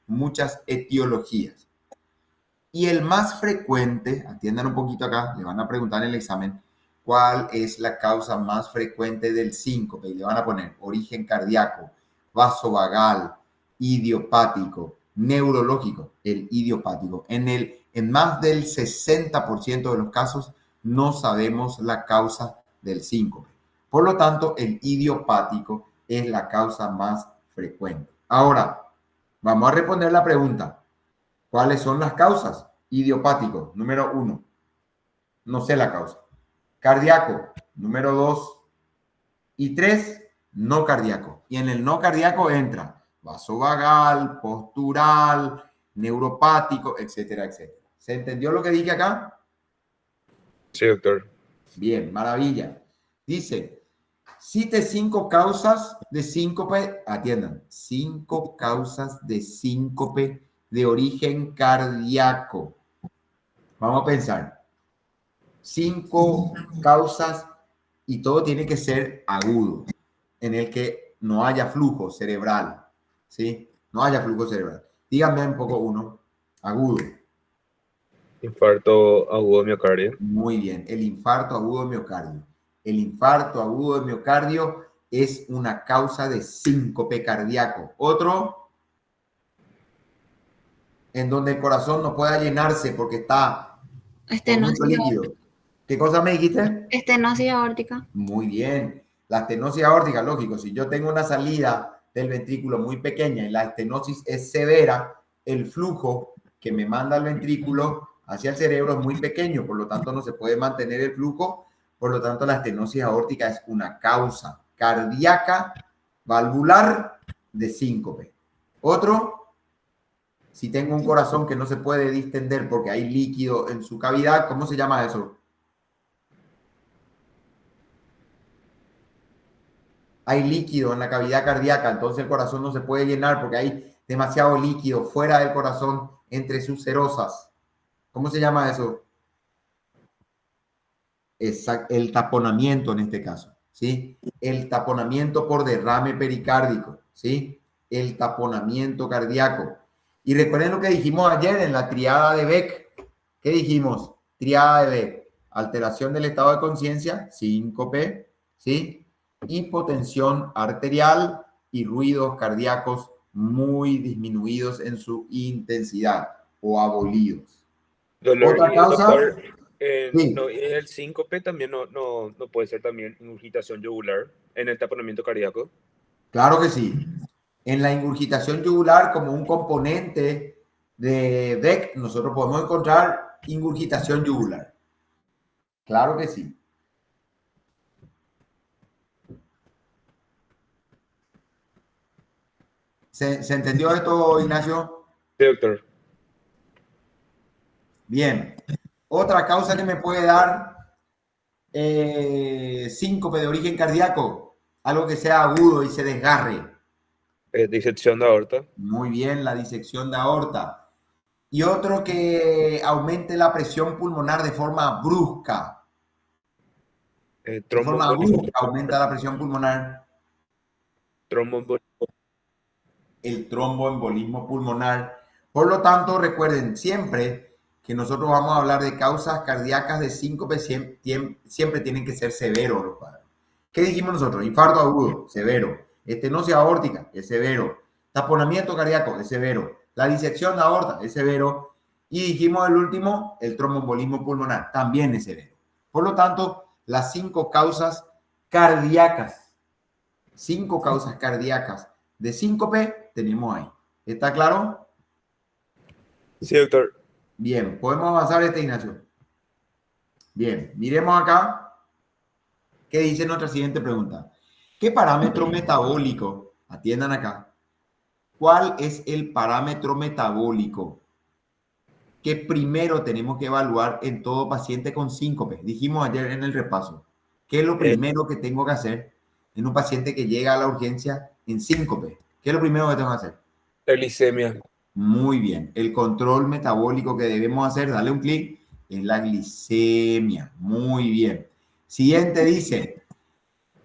muchas etiologías. Y el más frecuente, atiendan un poquito acá, le van a preguntar en el examen, ¿cuál es la causa más frecuente del síncope? Y le van a poner origen cardíaco, vasovagal, idiopático, neurológico, el idiopático. En más del 60% de los casos no sabemos la causa del síncope. Por lo tanto, el idiopático es la causa más frecuente. Ahora, vamos a responder la pregunta. ¿Cuáles son las causas? Idiopático, número 1. No sé la causa. Cardíaco, número 2. Y 3, no cardíaco. Y en el no cardíaco entra vasovagal, postural, neuropático, etcétera, etcétera. ¿Se entendió lo que dije acá? Sí, doctor. Bien, maravilla. Dice, cite 5 causas de síncope, atiendan, 5 causas de síncope de origen cardíaco. Vamos a pensar. 5 causas y todo tiene que ser agudo, en el que no haya flujo cerebral, ¿sí? No haya flujo cerebral. Díganme un poco uno, agudo. Infarto agudo de miocardio. Muy bien, el infarto agudo de miocardio. El infarto agudo de miocardio es una causa de síncope cardíaco. Otro, en donde el corazón no pueda llenarse porque está con mucho Estenosis líquido. ¿Qué cosa me dijiste? estenosis aórtica. Muy bien. La estenosis aórtica, lógico, si yo tengo una salida del ventrículo muy pequeña y la estenosis es severa, el flujo que me manda el ventrículo hacia el cerebro es muy pequeño, por lo tanto no se puede mantener el flujo, por lo tanto la estenosis aórtica es una causa cardíaca valvular de síncope. Otro, si tengo un corazón que no se puede distender porque hay líquido en su cavidad, ¿cómo se llama eso? Hay líquido en la cavidad cardíaca, entonces el corazón no se puede llenar porque hay demasiado líquido fuera del corazón entre sus serosas. ¿Cómo se llama eso? El taponamiento en este caso, ¿sí? El taponamiento por derrame pericárdico, ¿sí? El taponamiento cardíaco. Y recuerden lo que dijimos ayer en la triada de Beck. ¿Qué dijimos? Triada de Beck. Alteración del estado de conciencia, síncope, ¿sí? Hipotensión arterial y ruidos cardíacos muy disminuidos en su intensidad o abolidos. Dolor, Otra y causa, doctor, sí, no, el síncope también no puede ser también ingurgitación yugular en el taponamiento cardíaco. claro que sí. En la ingurgitación yugular, como un componente de Beck, nosotros podemos encontrar ingurgitación yugular. Claro que sí. ¿Se entendió esto, Ignacio? Sí, doctor. Bien. Otra causa que me puede dar síncope de origen cardíaco, algo que sea agudo y se desgarre. Disección de aorta. Muy bien, la disección de aorta. Y otro que aumente la presión pulmonar de forma brusca. De forma Tromboembolismo. brusca aumenta la presión pulmonar. Tromboembolismo. El tromboembolismo pulmonar. Por lo tanto, recuerden siempre que nosotros vamos a hablar de causas cardíacas de síncope, siempre tienen que ser severos los cuadros. ¿Qué dijimos nosotros? Infarto agudo, severo. Estenosis aórtica, es severo. Taponamiento cardíaco, es severo. La disección de aorta, es severo. Y dijimos el último, el tromboembolismo pulmonar, también es severo. Por lo tanto, las 5 causas cardíacas, 5 causas cardíacas de síncope tenemos ahí. ¿Está claro? Sí, doctor. Bien, podemos avanzar Ignacio. Bien, miremos acá. ¿Qué dice nuestra siguiente pregunta? ¿Qué parámetro metabólico? Atiendan acá. ¿Cuál es el parámetro metabólico que primero tenemos que evaluar en todo paciente con síncope? Dijimos ayer en el repaso. ¿Qué es lo primero que tengo que hacer en un paciente que llega a la urgencia en síncope? ¿Qué es lo primero que tengo que hacer? La glicemia. Muy bien. El control metabólico que debemos hacer, dale un clic, es la glicemia. Muy bien. Siguiente dice,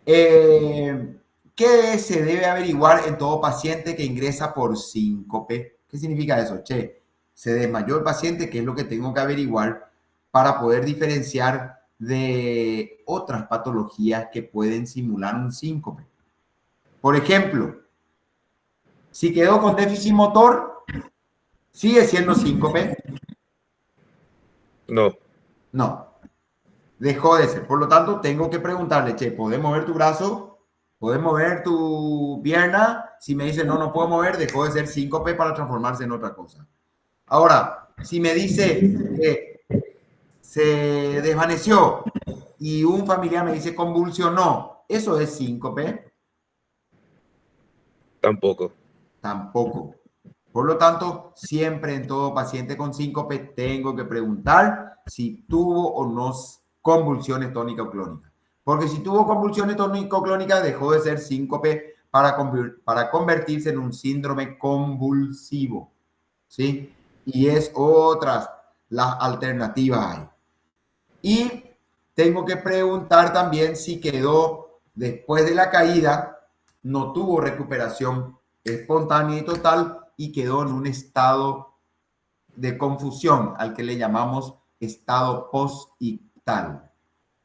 ¿qué se debe averiguar en todo paciente que ingresa por síncope? ¿Qué significa eso? Che, se desmayó el paciente, ¿qué es lo que tengo que averiguar para poder diferenciar de otras patologías que pueden simular un síncope? Por ejemplo, si quedó con déficit motor, ¿sigue siendo síncope? No. No, dejó de ser. Por lo tanto, tengo que preguntarle, che, ¿podés mover tu brazo? ¿Podés mover tu pierna? Si me dice, no, no puedo mover, dejó de ser síncope para transformarse en otra cosa. Ahora, si me dice que se desvaneció y un familiar me dice convulsionó, ¿eso es síncope? Tampoco. Tampoco. Por lo tanto, siempre en todo paciente con síncope tengo que preguntar si tuvo o no convulsiones tónico-clónicas. Porque si tuvo convulsiones tónico-clónicas, dejó de ser síncope para convertirse en un síndrome convulsivo. ¿Sí? Y es otras las alternativas hay. Y tengo que preguntar también si quedó después de la caída, no tuvo recuperación espontánea y total y quedó en un estado de confusión al que le llamamos estado postictal.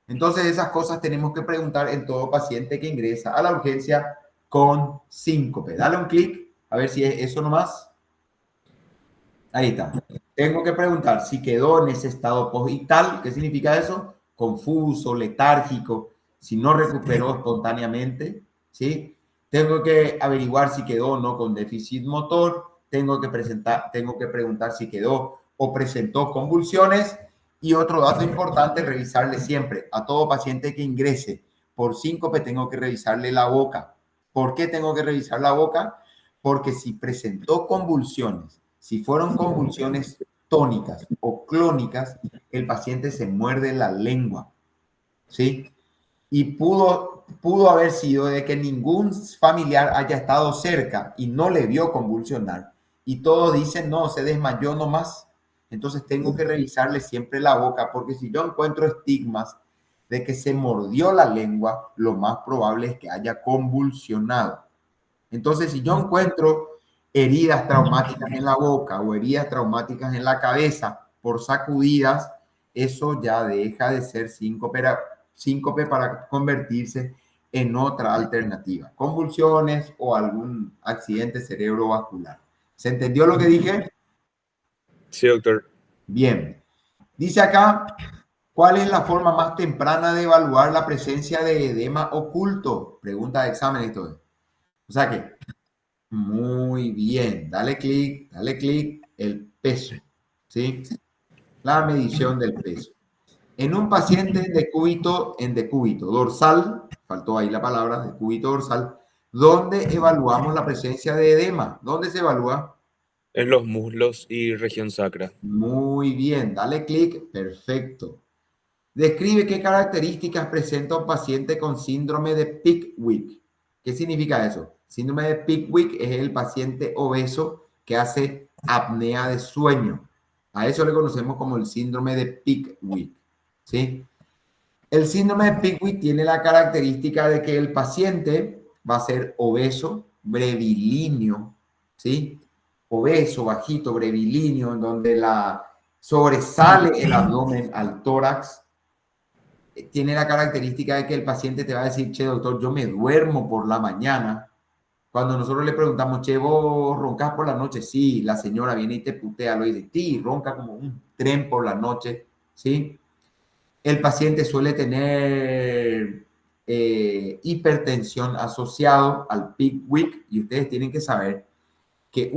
Entonces esas cosas tenemos que preguntar en todo paciente que ingresa a la urgencia con síncope. Dale un clic a ver si es eso nomás. Ahí está. Tengo que preguntar si quedó en ese estado postictal. ¿Qué significa eso? Confuso, letárgico, si no recuperó espontáneamente, ¿sí? Tengo que averiguar si quedó o no con déficit motor. Tengo que preguntar si quedó o presentó convulsiones. Y otro dato importante, revisarle siempre a todo paciente que ingrese por síncope, tengo que revisarle la boca. ¿Por qué tengo que revisar la boca? Porque si presentó convulsiones, si fueron convulsiones tónicas o clónicas, el paciente se muerde la lengua, ¿sí? Y pudo haber sido de que ningún familiar haya estado cerca y no le vio convulsionar. Y todos dicen, no, se desmayó nomás. Entonces tengo que revisarle siempre la boca, porque si yo encuentro estigmas de que se mordió la lengua, lo más probable es que haya convulsionado. Entonces, si yo encuentro heridas traumáticas en la boca o heridas traumáticas en la cabeza por sacudidas, eso ya deja de ser síncope para convertirse en otra alternativa, convulsiones o algún accidente cerebrovascular. ¿Se entendió lo que dije? Sí, doctor. Bien. Dice acá, ¿cuál es la forma más temprana de evaluar la presencia de edema oculto? Pregunta de examen esto es. O sea que muy bien, dale clic, el peso, ¿sí? La medición del peso. En un paciente en decúbito dorsal, faltó ahí la palabra, decúbito dorsal, ¿dónde evaluamos la presencia de edema? ¿Dónde se evalúa? En los muslos y región sacra. Muy bien, dale clic, perfecto. Describe qué características presenta un paciente con síndrome de Pickwick. ¿Qué significa eso? Síndrome de Pickwick es el paciente obeso que hace apnea de sueño. A eso le conocemos como el síndrome de Pickwick, ¿sí? El síndrome de Pickwick tiene la característica de que el paciente va a ser obeso, brevilíneo, ¿sí? Obeso, bajito, brevilíneo, en donde sobresale el abdomen al tórax. Tiene la característica de que el paciente te va a decir, che, doctor, yo me duermo por la mañana. Cuando nosotros le preguntamos, che, ¿vos roncas por la noche? Sí, la señora viene y te putea, lo dice, sí, ronca como un tren por la noche, ¿sí? El paciente suele tener hipertensión asociado al Pickwick y ustedes tienen que saber que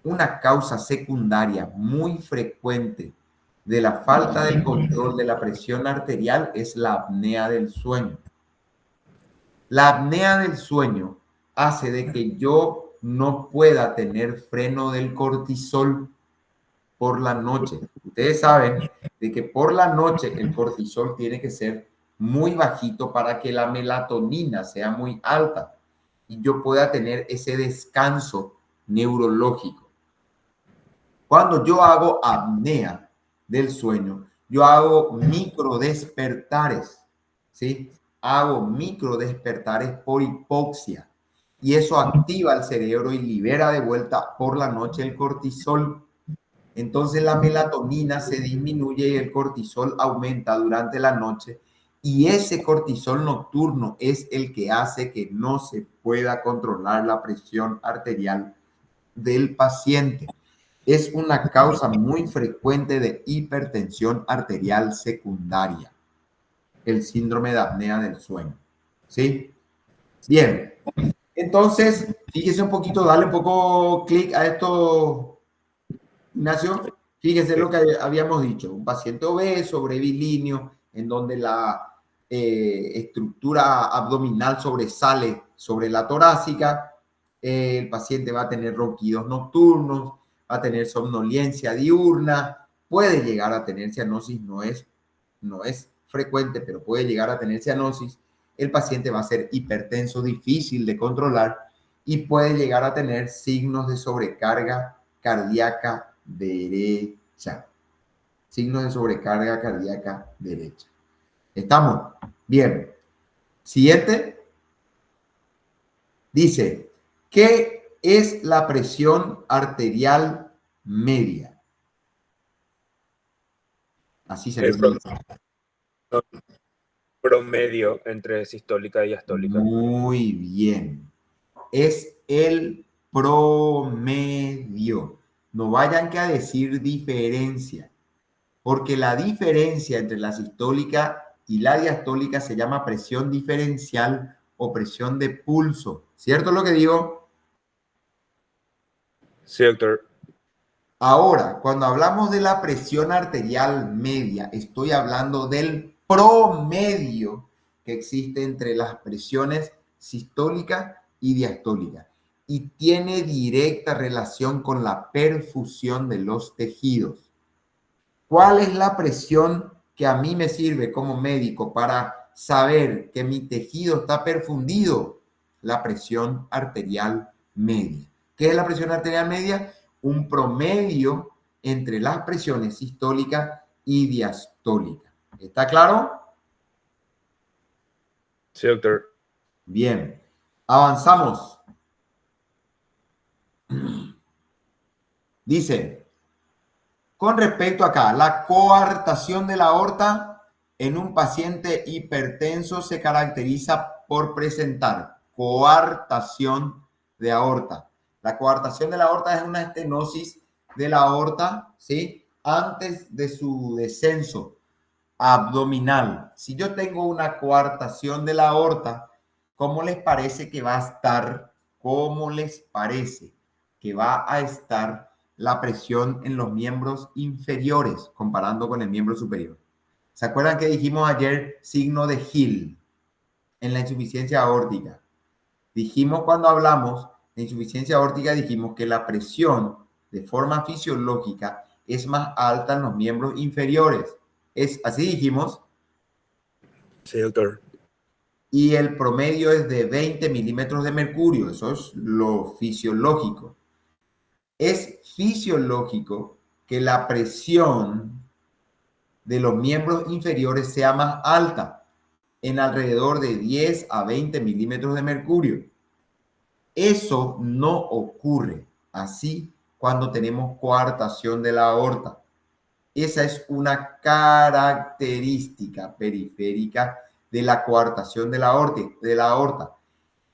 una causa secundaria muy frecuente de la falta del control de la presión arterial es la apnea del sueño. La apnea del sueño hace de que yo no pueda tener freno del cortisol por la noche. Ustedes saben de que por la noche el cortisol tiene que ser muy bajito para que la melatonina sea muy alta y yo pueda tener ese descanso neurológico. Cuando yo hago apnea del sueño, yo hago microdespertares, ¿sí? Hago microdespertares por hipoxia y eso activa el cerebro y libera de vuelta por la noche el cortisol. Entonces la melatonina se disminuye y el cortisol aumenta durante la noche y ese cortisol nocturno es el que hace que no se pueda controlar la presión arterial del paciente. Es una causa muy frecuente de hipertensión arterial secundaria, el síndrome de apnea del sueño. ¿Sí? Bien. Entonces, fíjese un poquito, dale un poco clic a esto, Ignacio. Fíjese lo que habíamos dicho, un paciente obeso, brevilíneo, en donde la estructura abdominal sobresale sobre la torácica. El paciente va a tener ronquidos nocturnos, va a tener somnolencia diurna, puede llegar a tener cianosis, no es frecuente, pero puede llegar a tener cianosis. El paciente va a ser hipertenso, difícil de controlar y puede llegar a tener signos de sobrecarga cardíaca derecha. Signos de sobrecarga cardíaca derecha. ¿Estamos? Bien. Siguiente. Dice, ¿qué es la presión arterial media? Así se El llama. promedio entre sistólica y diastólica. Muy bien. Es el promedio. No vayan que a decir diferencia, porque la diferencia entre la sistólica y la diastólica se llama presión diferencial o presión de pulso. ¿Cierto lo que digo? Sí, doctor. Ahora, cuando hablamos de la presión arterial media, estoy hablando del promedio que existe entre las presiones sistólica y diastólica y tiene directa relación con la perfusión de los tejidos. ¿Cuál es la presión que a mí me sirve como médico para saber que mi tejido está perfundido? La presión arterial media. ¿Qué es la presión arterial media? Un promedio entre las presiones sistólica y diastólica. ¿Está claro? Sí, doctor. Bien. Avanzamos. Dice, con respecto acá, la coartación de la aorta en un paciente hipertenso se caracteriza por presentar coartación de aorta. La coartación de la aorta es una estenosis de la aorta, ¿sí? Antes de su descenso abdominal. Si yo tengo una coartación de la aorta, ¿cómo les parece que va a estar? ¿Cómo les parece que va a estar la presión en los miembros inferiores comparando con el miembro superior? ¿Se acuerdan que dijimos ayer signo de Hill en la insuficiencia aórtica? Dijimos cuando hablamos de insuficiencia aórtica, dijimos que la presión de forma fisiológica es más alta en los miembros inferiores. ¿Es así dijimos? Sí, doctor. Y el promedio es de 20 milímetros de mercurio. Eso es lo fisiológico. Es fisiológico que la presión de los miembros inferiores sea más alta, en alrededor de 10 a 20 milímetros de mercurio. Eso no ocurre así cuando tenemos coartación de la aorta. Esa es una característica periférica de la coartación de la aorta,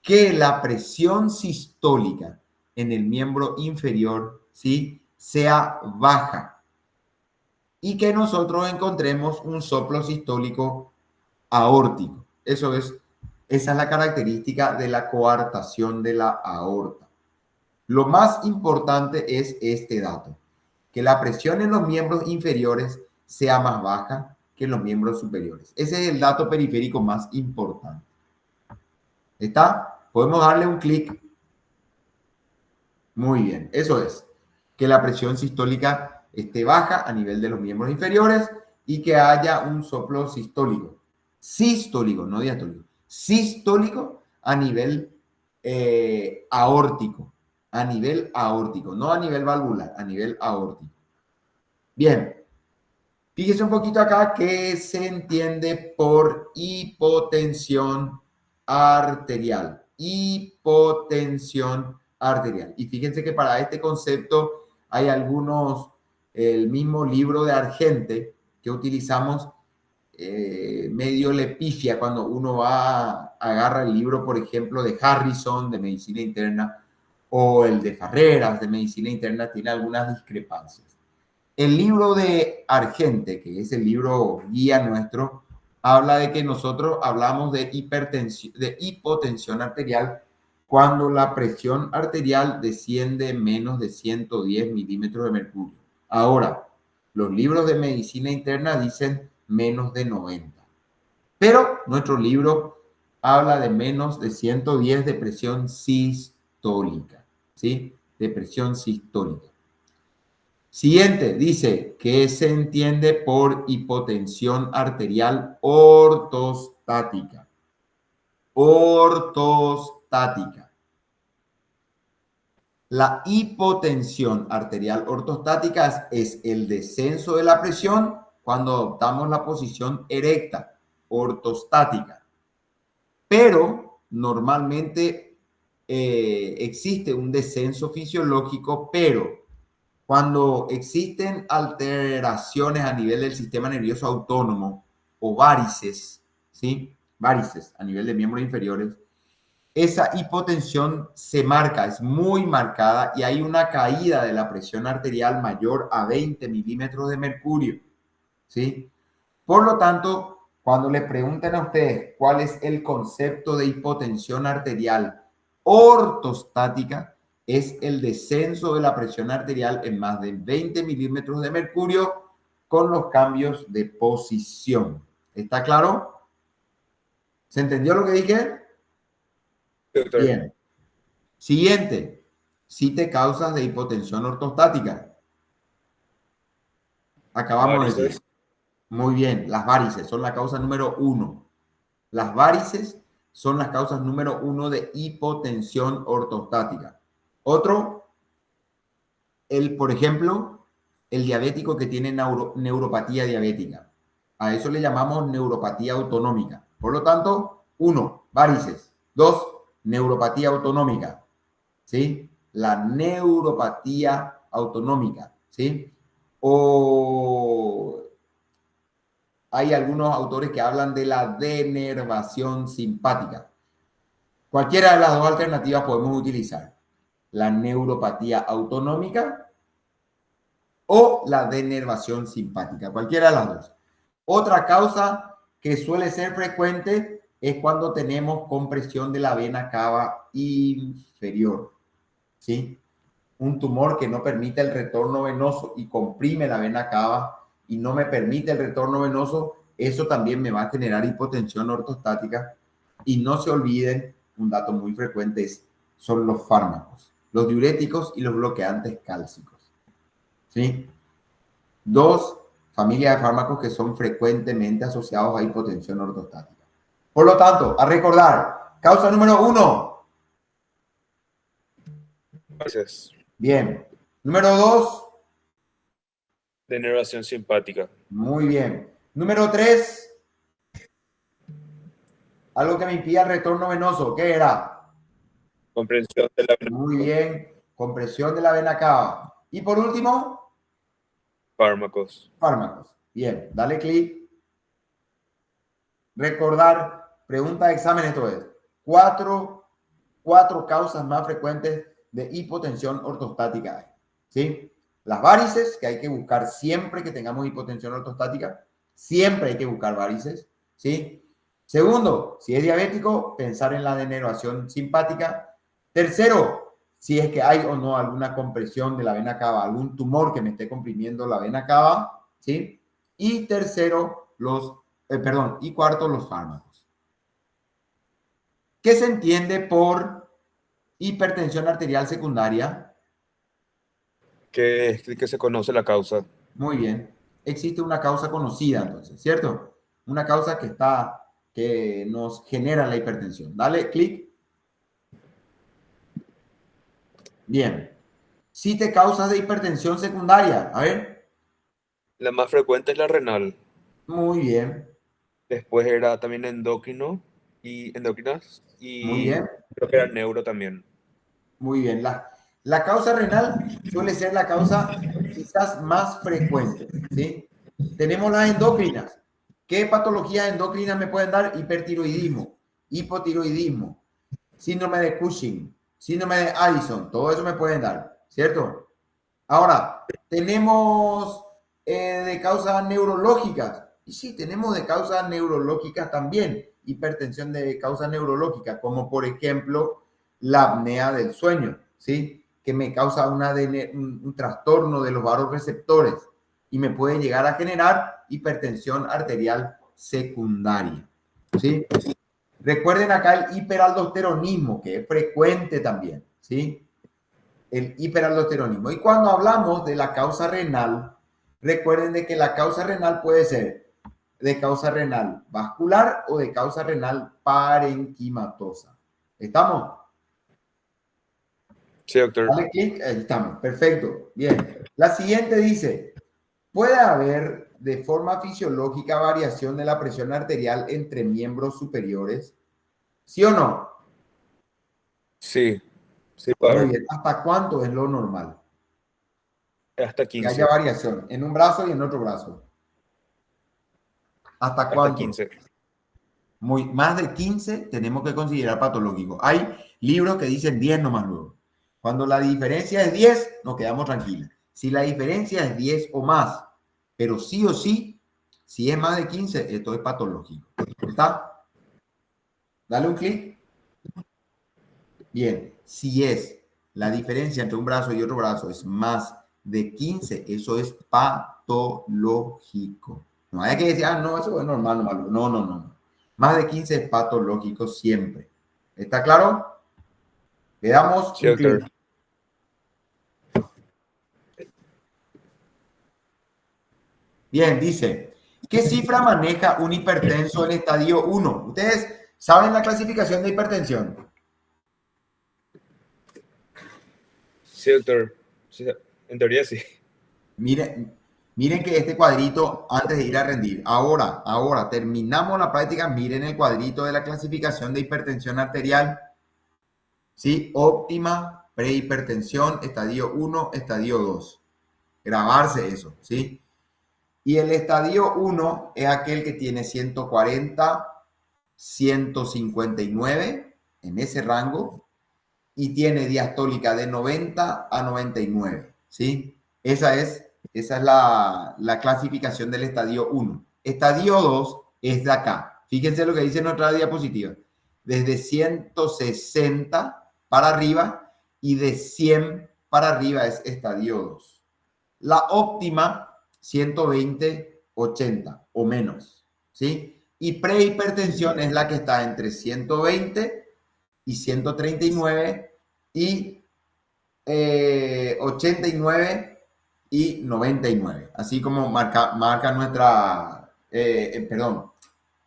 que la presión sistólica en el miembro inferior, ¿sí?, sea baja y que nosotros encontremos un soplo sistólico aórtico. Esa es la característica de la coartación de la aorta. Lo más importante es este dato, que la presión en los miembros inferiores sea más baja que en los miembros superiores. Ese es el dato periférico más importante. ¿Está? Podemos darle un clic. Muy bien, eso es. Que la presión sistólica esté baja a nivel de los miembros inferiores y que haya un soplo sistólico. Sistólico, no diastólico. Sistólico a nivel aórtico. A nivel aórtico, no a nivel valvular, a nivel aórtico. Bien. Fíjese un poquito acá que se entiende por hipotensión arterial. Hipotensión arterial. Y fíjense que para este concepto hay el mismo libro de Argente que utilizamos medio le pifia cuando uno agarra el libro, por ejemplo, de Harrison de medicina interna o el de Farreras de medicina interna, tiene algunas discrepancias. El libro de Argente, que es el libro guía nuestro, habla de que nosotros hablamos de hipotensión arterial cuando la presión arterial desciende menos de 110 milímetros de mercurio. Ahora, los libros de medicina interna dicen menos de 90. Pero nuestro libro habla de menos de 110 de presión sistólica, ¿sí? De presión sistólica. Siguiente, dice que se entiende por hipotensión arterial ortostática. Ortostática. La hipotensión arterial ortostática es el descenso de la presión cuando adoptamos la posición erecta, ortostática. Pero normalmente existe un descenso fisiológico, pero cuando existen alteraciones a nivel del sistema nervioso autónomo o varices, ¿sí? Varices a nivel de miembros inferiores, esa hipotensión se marca, es muy marcada y hay una caída de la presión arterial mayor a 20 milímetros de mercurio, ¿sí? Por lo tanto, cuando le pregunten a ustedes cuál es el concepto de hipotensión arterial ortostática, es el descenso de la presión arterial en más de 20 milímetros de mercurio con los cambios de posición. ¿Está claro? ¿Se entendió lo que dije? Doctor. Bien. Siguiente. Cite causas de hipotensión ortostática. Acabamos de Varices. decir. Muy bien. Las varices son la causa número 1. Las varices son las causas número 1 de hipotensión ortostática. Otro, por ejemplo, el diabético que tiene neuropatía diabética. A eso le llamamos neuropatía autonómica. Por lo tanto, 1, varices. 2, neuropatía autonómica. ¿Sí? La neuropatía autonómica. ¿Sí? O hay algunos autores que hablan de la denervación simpática. Cualquiera de las dos alternativas podemos utilizar. La neuropatía autonómica o la denervación simpática. Cualquiera de las dos. Otra causa que suele ser frecuente es cuando tenemos compresión de la vena cava inferior. ¿Sí? Un tumor que no permite el retorno venoso y comprime la vena cava y no me permite el retorno venoso, eso también me va a generar hipotensión ortostática. Y no se olviden, un dato muy frecuente son los fármacos, los diuréticos y los bloqueantes cálcicos. ¿Sí? Dos familias de fármacos que son frecuentemente asociados a hipotensión ortostática. Por lo tanto, a recordar, causa número 1. Varices. Bien. Número 2. Denervación simpática. Muy bien. Número 3. Algo que me impida el retorno venoso. ¿Qué era? Comprensión de la Muy bien. Compresión de la vena cava. Y por último, fármacos. fármacos. Bien. Dale clic. Recordar. Pregunta de examen esto es. Cuatro causas más frecuentes de hipotensión ortostática hay. ¿Sí? Las varices, que hay que buscar siempre que tengamos hipotensión ortostática. Siempre hay que buscar varices. ¿Sí? Segundo, si es diabético, pensar en la denervación simpática. Tercero, si es que hay o no alguna compresión de la vena cava, algún tumor que me esté comprimiendo la vena cava, ¿sí? Y tercero, y cuarto, los fármacos. ¿Qué se entiende por hipertensión arterial secundaria? Que se conoce la causa. Muy bien. Existe una causa conocida, entonces, ¿cierto? Una causa que nos genera la hipertensión. Dale clic. Bien. Cite causas de hipertensión secundaria. A ver. La más frecuente es la renal. Muy bien. Después era también endocrinas Muy y bien. creo que era neuro también. Muy bien. La causa renal suele ser la causa quizás más frecuente, ¿sí? Tenemos las endócrinas. ¿Qué patologías endócrinas me pueden dar? Hipertiroidismo, hipotiroidismo, síndrome de Cushing, síndrome de Addison, todo eso me pueden dar, ¿cierto? Ahora, tenemos de causas neurológicas. Y sí, tenemos de causas neurológicas también, hipertensión de causas neurológicas, como por ejemplo la apnea del sueño, ¿sí? Que me causa un trastorno de los vasoreceptores y me puede llegar a generar hipertensión arterial secundaria, ¿sí? Recuerden acá el hiperaldosteronismo, que es frecuente también, ¿sí? El hiperaldosteronismo. Y cuando hablamos de la causa renal, recuerden de que la causa renal puede ser de causa renal vascular o de causa renal parenquimatosa. ¿Estamos? Sí, doctor. Dale clic, ahí estamos. Perfecto. Bien. La siguiente dice, ¿puede haber de forma fisiológica variación de la presión arterial entre miembros superiores? ¿Sí o no? Sí, sí, Muy padre. bien. ¿Hasta cuánto es lo normal? Hasta Que haya 15. variación en un brazo y en otro brazo. ¿Hasta Hasta cuánto? 15. Más de 15 tenemos que considerar patológico. Hay libros que dicen 10 nomás luego. Cuando la diferencia es 10, nos quedamos tranquilos. Si la diferencia es 10 o más, pero sí o sí, si es más de 15, esto es patológico. ¿Está? Dale un clic. Bien, si es la diferencia entre un brazo y otro brazo es más de 15, eso es patológico. No hay que decir, no, eso es normal, normal. No, no, no, no. Más de 15 es patológico siempre. ¿Está claro? Le damos Sí, un doctor. clic. Bien, dice, ¿qué cifra maneja un hipertenso en estadio 1? ¿Ustedes saben la clasificación de hipertensión? Sí, doctor. Sí, en teoría sí. Miren, miren que este cuadrito, antes de ir a rendir, ahora, terminamos la práctica, miren el cuadrito de la clasificación de hipertensión arterial, ¿sí? Óptima, prehipertensión, estadio 1, estadio 2. Grabarse eso, ¿sí? Y el estadio 1 es aquel que tiene 140, 159 en ese rango y tiene diastólica de 90 a 99, ¿sí? Esa es la clasificación del estadio 1. Estadio 2 es de acá. Fíjense lo que dice en nuestra diapositiva. Desde 160 para arriba y de 100 para arriba es estadio 2. La óptima, 120, 80 o menos, ¿sí? Y prehipertensión es la que está entre 120 y 139 y 89 y 99, así como marca nuestra, perdón,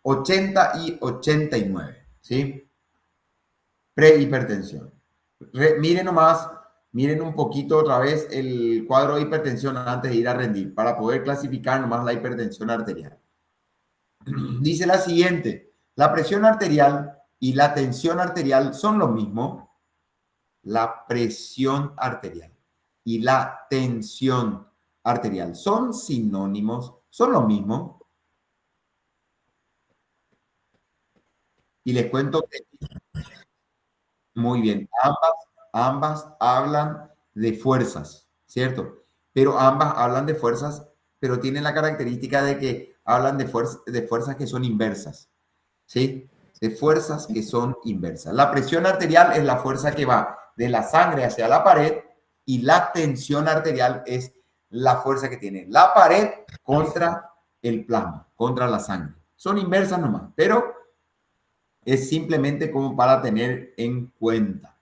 80 y 89, ¿sí? Prehipertensión. Miren nomás, miren un poquito otra vez el cuadro de hipertensión antes de ir a rendir, para poder clasificar nomás la hipertensión arterial. Dice la siguiente, la presión arterial y la tensión arterial son lo mismo. La presión arterial y la tensión arterial son sinónimos, son lo mismo. Y les cuento que, muy bien, ambas hablan de fuerzas, ¿cierto? Pero ambas hablan de fuerzas, pero tienen la característica de que hablan de fuerzas que son inversas, ¿sí? De fuerzas que son inversas. La presión arterial es la fuerza que va de la sangre hacia la pared y la tensión arterial es la fuerza que tiene la pared contra el plasma, contra la sangre. Son inversas nomás, pero es simplemente como para tener en cuenta.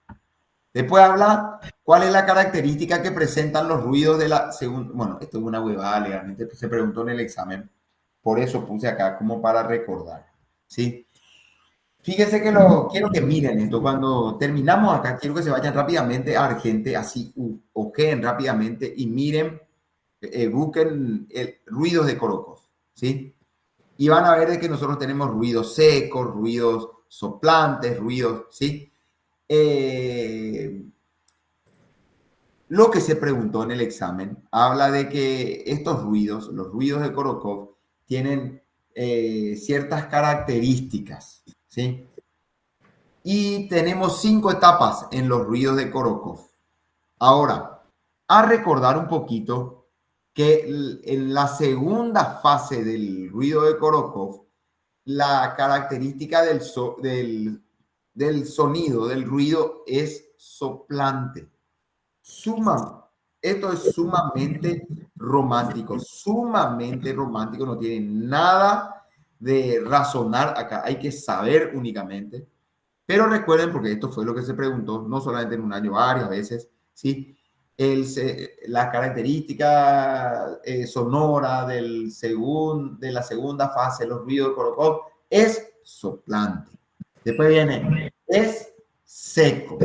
Después habla cuál es la característica que presentan los ruidos de la segunda. Bueno, esto es una huevada, legalmente se preguntó en el examen, por eso puse acá como para recordar, ¿sí? Fíjense que quiero que miren esto. Cuando terminamos acá, quiero que se vayan rápidamente a Argente, así, ojeen rápidamente y miren, busquen ruidos de Korokov, ¿sí? Y van a ver de que nosotros tenemos ruidos secos, ruidos soplantes, ruidos, ¿sí? Lo que se preguntó en el examen habla de que estos ruidos, los ruidos de Korokov, tienen ciertas características, ¿sí? Y tenemos 5 etapas en los ruidos de Korokov. Ahora, a recordar un poquito que en la segunda fase del ruido de Korokov, la característica del del sonido, del ruido, es soplante. Esto es sumamente romántico, no tiene nada de razonar acá, hay que saber únicamente. Pero recuerden, porque esto fue lo que se preguntó, no solamente en un año, varias veces, ¿sí? La característica sonora de la segunda fase, los ruidos de Korokov, es soplante. Después viene, es seco.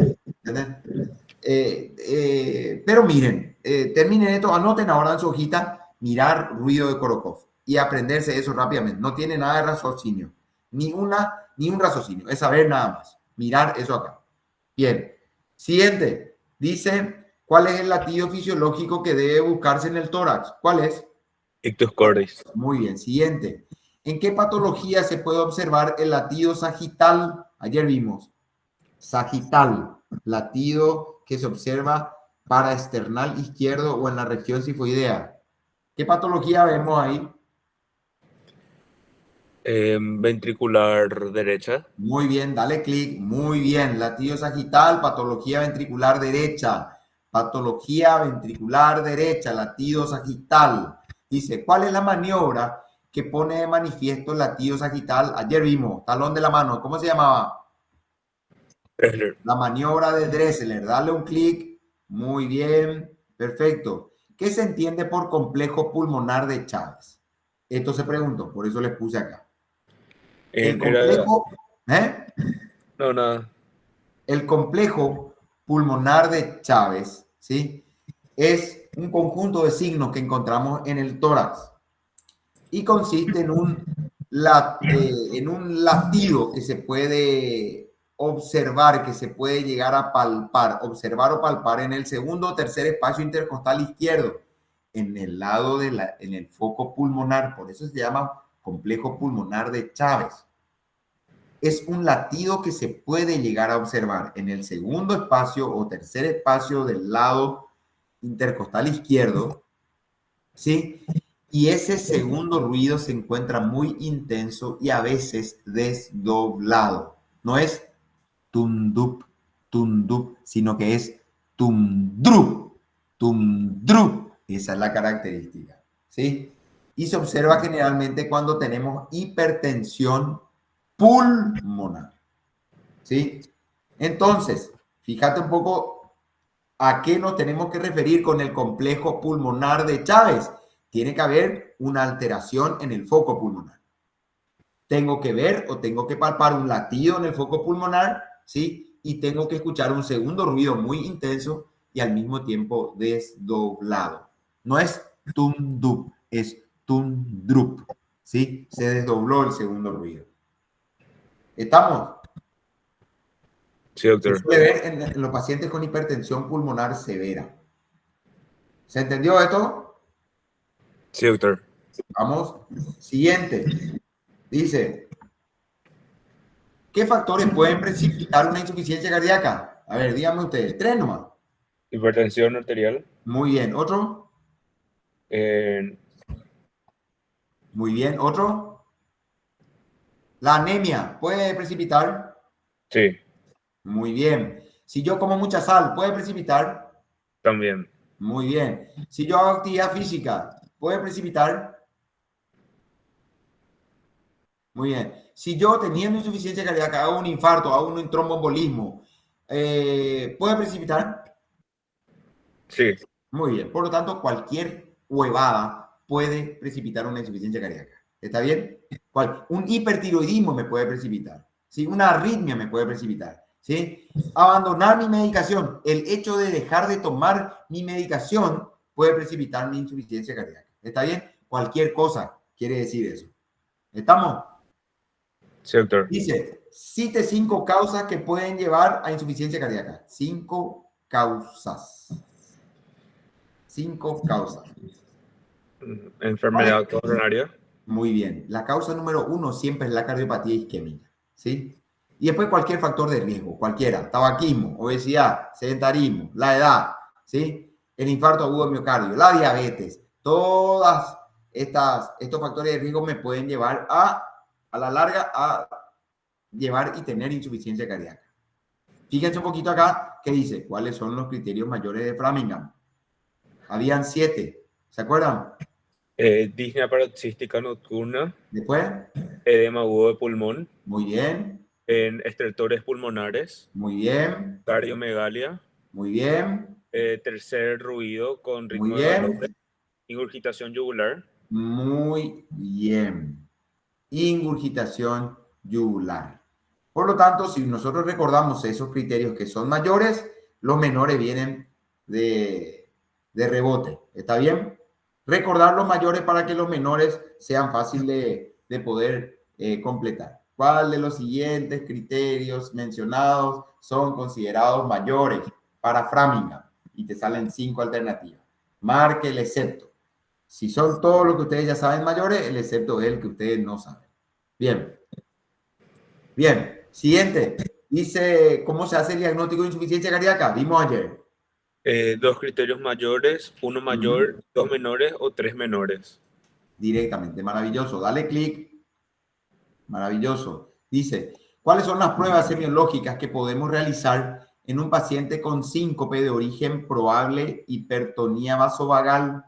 Pero miren, terminen esto, anoten ahora en su hojita, mirar ruido de Korokov y aprenderse eso rápidamente. No tiene nada de raciocinio, ni un raciocinio, es saber nada más. Mirar eso acá. Bien. Siguiente. Dice, ¿cuál es el latido fisiológico que debe buscarse en el tórax? ¿Cuál es? Ictus cordis. Muy bien. Siguiente. ¿En qué patología se puede observar el latido sagital? Ayer vimos. Sagital. Latido que se observa paraesternal izquierdo o en la región sifoidea. ¿Qué patología vemos ahí? Ventricular derecha. Muy bien, dale clic. Muy bien. Latido sagital, patología ventricular derecha. Patología ventricular derecha, latido sagital. Dice, ¿cuál es la maniobra que pone de manifiesto el latido sagital? Ayer vimos, talón de la mano. ¿Cómo se llamaba? Dressler. La maniobra de Dressler. Dale un clic. Muy bien. Perfecto. ¿Qué se entiende por complejo pulmonar de Chávez? Esto se preguntó, por eso les puse acá. El complejo... No, nada. El complejo pulmonar de Chávez, ¿sí? Es un conjunto de signos que encontramos en el tórax y consiste en un latido que se puede observar, que se puede llegar a palpar, observar o palpar en el segundo o tercer espacio intercostal izquierdo, en el lado en el foco pulmonar. Por eso se llama complejo pulmonar de Chávez. Es un latido que se puede llegar a observar en el segundo espacio o tercer espacio del lado intercostal izquierdo, ¿sí? Y ese segundo ruido se encuentra muy intenso y a veces desdoblado. No es tundup, sino que es tumdrup, tumdrup. Esa es la característica, ¿sí? Y se observa generalmente cuando tenemos hipertensión pulmonar, ¿sí? Entonces, fíjate un poco a qué nos tenemos que referir con el complejo pulmonar de Chávez. Tiene que haber una alteración en el foco pulmonar. Tengo que ver o tengo que palpar un latido en el foco pulmonar, ¿sí? Y tengo que escuchar un segundo ruido muy intenso y al mismo tiempo desdoblado. No es tum-dup, es tum-drup, ¿sí? Se desdobló el segundo ruido. ¿Estamos? Sí, doctor. Se puede ver en los pacientes con hipertensión pulmonar severa. ¿Se entendió esto? Sí, doctor. Vamos. Siguiente. Dice, ¿qué factores pueden precipitar una insuficiencia cardíaca? A ver, díganme ustedes. 3 nomás. Hipertensión arterial. Muy bien. ¿Otro? Muy bien. ¿Otro? La anemia puede precipitar. Sí, Muy bien. Si yo como mucha sal, ¿puede precipitar? también. Muy bien. Si yo hago actividad física, ¿puede precipitar? Muy bien. Si yo teniendo insuficiencia cardíaca hago un infarto, hago un tromboembolismo, ¿puede precipitar? Sí, Muy bien. Por lo tanto, cualquier huevada puede precipitar una insuficiencia cardíaca. ¿Está bien? Un hipertiroidismo me puede precipitar. ¿Sí? Una arritmia me puede precipitar. ¿Sí? Abandonar mi medicación. El hecho de dejar de tomar mi medicación puede precipitar mi insuficiencia cardíaca. ¿Está bien? Cualquier cosa quiere decir eso. ¿Estamos? sí, doctor. Dice, cite 5 causas que pueden llevar a insuficiencia cardíaca. 5 causas. 5 causas. Enfermedad coronaria. Muy bien. La causa número 1 siempre es la cardiopatía isquémica, ¿sí? Y después cualquier factor de riesgo, cualquiera. Tabaquismo, obesidad, sedentarismo, la edad, ¿sí? El infarto agudo de miocardio, la diabetes. Todas estos factores de riesgo me pueden llevar a la larga, a llevar y tener insuficiencia cardíaca. Fíjense un poquito acá que dice, ¿cuáles son los criterios mayores de Framingham? Habían 7, ¿se acuerdan? Disnea paroxística nocturna, Después, edema agudo de pulmón, muy bien, en estertores pulmonares, muy bien, cardiomegalia, muy bien, tercer ruido con muy ritmo de galope, bien, ingurgitación yugular. muy bien. Ingurgitación yugular. Por lo tanto, si nosotros recordamos esos criterios que son mayores, los menores vienen de rebote. ¿Está bien? Recordar los mayores para que los menores sean fáciles de poder completar. ¿Cuál de los siguientes criterios mencionados son considerados mayores para Framingham? Y te salen 5 alternativas. Marque el excepto. Si son todos los que ustedes ya saben mayores, el excepto es el que ustedes no saben. Bien. Bien. Siguiente. Dice, ¿cómo se hace el diagnóstico de insuficiencia cardíaca? Vimos ayer. 2 criterios mayores, 1 mayor, 2 menores o 3 menores. Directamente. Maravilloso. Dale clic. Maravilloso. Dice, ¿cuáles son las pruebas semiológicas que podemos realizar en un paciente con síncope de origen probable hipertonía vasovagal?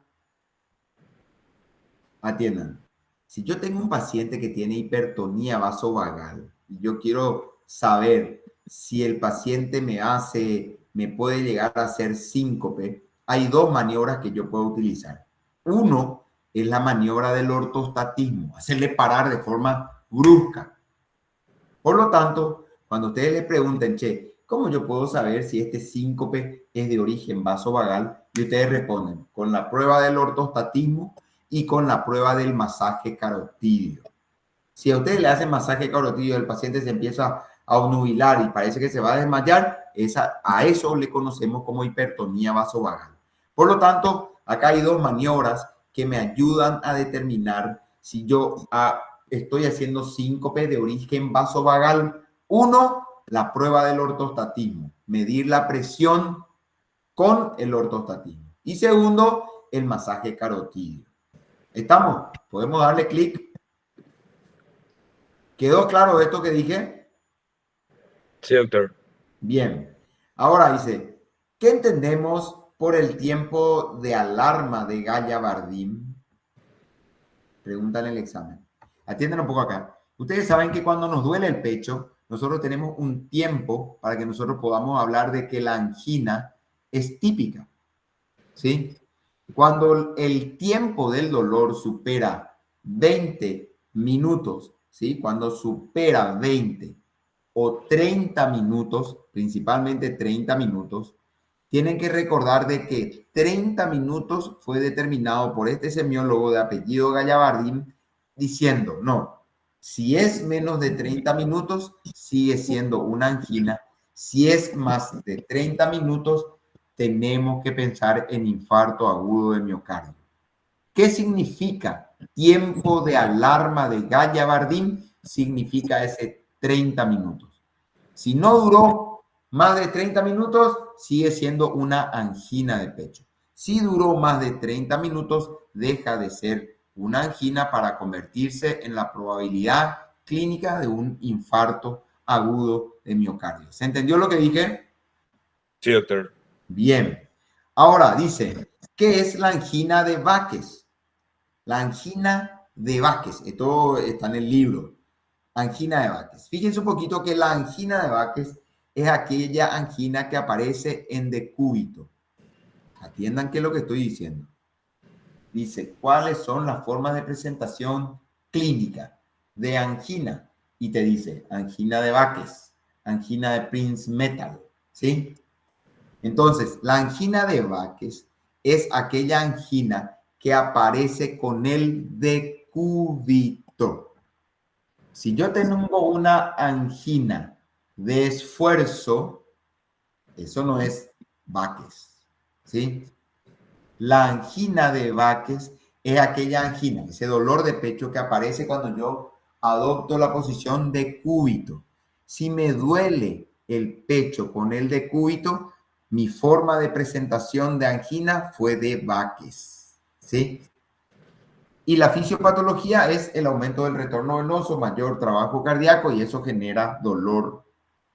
Atiendan. Si yo tengo un paciente que tiene hipertonía vasovagal y yo quiero saber si el paciente me puede llegar a hacer síncope, hay 2 maniobras que yo puedo utilizar. Uno es la maniobra del ortostatismo, hacerle parar de forma brusca. Por lo tanto, cuando ustedes les pregunten, che, ¿cómo yo puedo saber si este síncope es de origen vasovagal? Y ustedes responden con la prueba del ortostatismo y con la prueba del masaje carotídeo. Si a ustedes le hacen masaje carotídeo, el paciente se empieza a obnubilar y parece que se va a desmayar, a eso le conocemos como hipertonía vasovagal. Por lo tanto, acá hay 2 maniobras que me ayudan a determinar si yo estoy haciendo síncope de origen vasovagal. Uno, la prueba del ortostatismo, medir la presión con el ortostatismo. Y segundo, el masaje carotídeo. ¿Estamos? ¿Podemos darle clic? ¿Quedó claro esto que dije? Sí, doctor. Bien. Ahora dice, ¿qué entendemos por el tiempo de alarma de Galla-Bardin? Preguntan en el examen. Atiendan un poco acá. Ustedes saben que cuando nos duele el pecho, nosotros tenemos un tiempo para que nosotros podamos hablar de que la angina es típica. ¿Sí? Cuando el tiempo del dolor supera 20 minutos, ¿sí? Cuando supera 20 o 30 minutos, principalmente 30 minutos, tienen que recordar de que 30 minutos fue determinado por este semiólogo de apellido Gallabardín diciendo, no, si es menos de 30 minutos, sigue siendo una angina. Si es más de 30 minutos, tenemos que pensar en infarto agudo de miocardio. ¿Qué significa tiempo de alarma de Gallabardín? Significa ese 30 minutos. Si no duró más de 30 minutos, sigue siendo una angina de pecho. Si duró más de 30 minutos, deja de ser una angina para convertirse en la probabilidad clínica de un infarto agudo de miocardio. ¿Se entendió lo que dije? Sí, doctor. Bien. Ahora dice, ¿qué es la angina de Váquez? La angina de Váquez, esto está en el libro. Angina de Váquez. Fíjense un poquito que la angina de Váquez es aquella angina que aparece en decúbito. Atiendan qué es lo que estoy diciendo. Dice, ¿cuáles son las formas de presentación clínica de angina? Y te dice, angina de Váquez, angina de Prince-Metal, ¿sí? Entonces, la angina de Váquez es aquella angina que aparece con el decúbito. Si yo tengo una angina de esfuerzo, eso no es Váquez, ¿sí? La angina de Váquez es aquella angina, ese dolor de pecho que aparece cuando yo adopto la posición de cúbito. Si me duele el pecho con el decúbito, mi forma de presentación de angina fue de Váquez, ¿sí? Y la fisiopatología es el aumento del retorno venoso, mayor trabajo cardíaco y eso genera dolor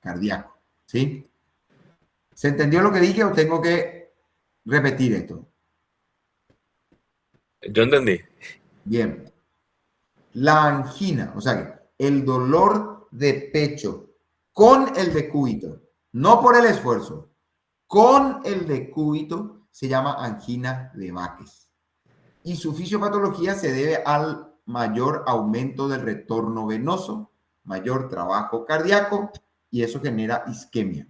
cardíaco. ¿Sí? ¿Se entendió lo que dije o tengo que repetir esto? Yo entendí. Bien. La angina, o sea, que el dolor de pecho con el decúbito, no por el esfuerzo, con el decúbito se llama angina de Bakes. Y su fisiopatología se debe al mayor aumento del retorno venoso, mayor trabajo cardíaco y eso genera isquemia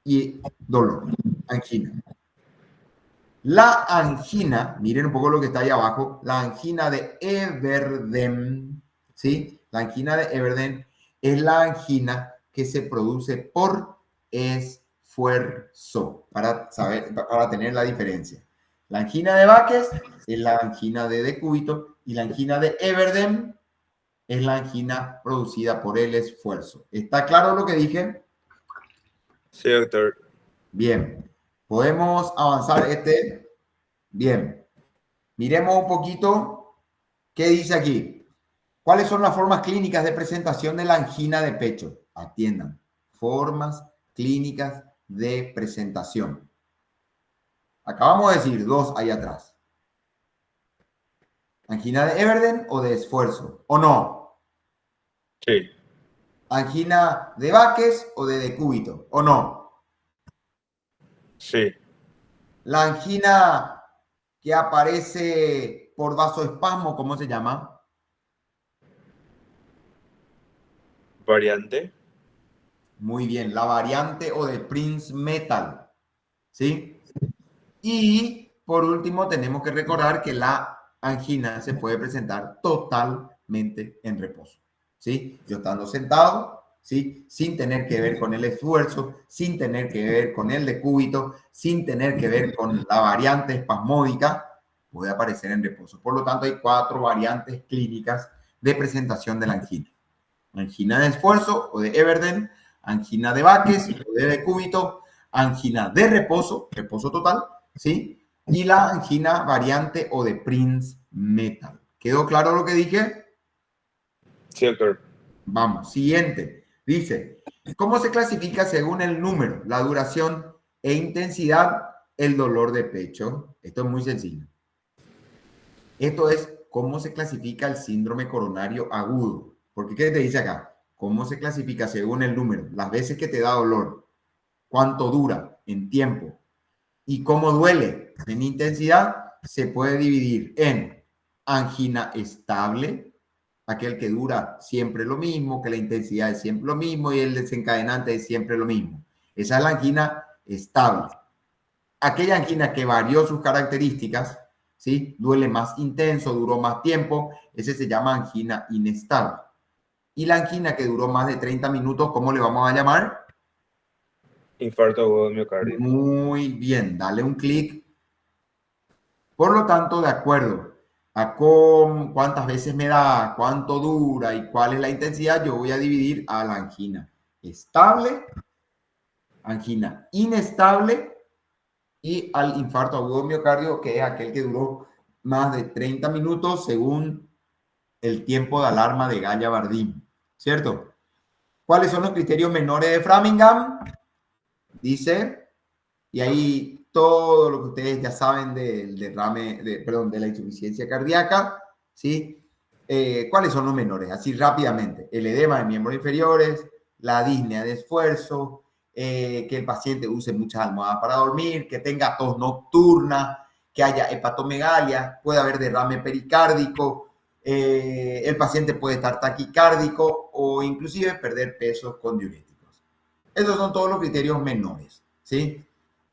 y dolor, angina. La angina, miren un poco lo que está ahí abajo, la angina de Everden, ¿sí? La angina de Everden es la angina que se produce por esfuerzo, para saber, para tener la diferencia. La angina de Bakes es la angina de decúbito y la angina de Everden es la angina producida por el esfuerzo. ¿Está claro lo que dije? Sí, doctor. Bien. ¿Podemos avanzar este? Bien. Miremos un poquito qué dice aquí. ¿Cuáles son las formas clínicas de presentación de la angina de pecho? Atiendan. Formas clínicas de presentación. Acabamos de decir dos ahí atrás. ¿Angina de Everden o de esfuerzo? ¿O no? Sí. ¿Angina de Bakes o de decúbito? ¿O no? Sí. La angina que aparece por vasoespasmo, ¿cómo se llama? Variante. Muy bien, la variante o de Prince-Metal, ¿sí? Y por último, tenemos que recordar que la angina se puede presentar totalmente en reposo, ¿sí? Yo estando sentado, ¿sí? Sin tener que ver con el esfuerzo, sin tener que ver con el decúbito, sin tener que ver con la variante espasmódica, puede aparecer en reposo. Por lo tanto, hay 4 variantes clínicas de presentación de la angina. Angina de esfuerzo o de Everden, angina de Bakes o de decúbito, angina de reposo, reposo total, ¿sí? Y la angina variante o de Prince-Metal. ¿Quedó claro lo que dije? Sí, doctor. Vamos, siguiente. Dice, ¿cómo se clasifica según el número, la duración e intensidad el dolor de pecho? Esto es muy sencillo. Esto es cómo se clasifica el síndrome coronario agudo. Porque ¿qué te dice acá? ¿Cómo se clasifica según el número? Las veces que te da dolor, cuánto dura en tiempo y cómo duele en intensidad, se puede dividir en angina estable, aquel que dura siempre lo mismo, que la intensidad es siempre lo mismo y el desencadenante es siempre lo mismo. Esa es la angina estable. Aquella angina que varió sus características, ¿sí? Duele más intenso, duró más tiempo, ese se llama angina inestable. Y la angina que duró más de 30 minutos, ¿cómo le vamos a llamar? Infarto agudo de miocardio. Muy bien, dale un clic. Por lo tanto, de acuerdo a con cuántas veces me da, cuánto dura y cuál es la intensidad, yo voy a dividir a la angina estable, angina inestable y al infarto agudo de miocardio, que es aquel que duró más de 30 minutos según el tiempo de alarma de Galla-Bardin, ¿cierto? ¿Cuáles son los criterios menores de Framingham? Dice, y ahí todo lo que ustedes ya saben del derrame, perdón, de la insuficiencia cardíaca, ¿sí? ¿Cuáles son los menores? Así rápidamente, el edema de miembros inferiores, la disnea de esfuerzo, que el paciente use muchas almohadas para dormir, que tenga tos nocturna, que haya hepatomegalia, puede haber derrame pericárdico, el paciente puede estar taquicárdico o inclusive perder peso con diuréticos. Esos son todos los criterios menores, ¿sí?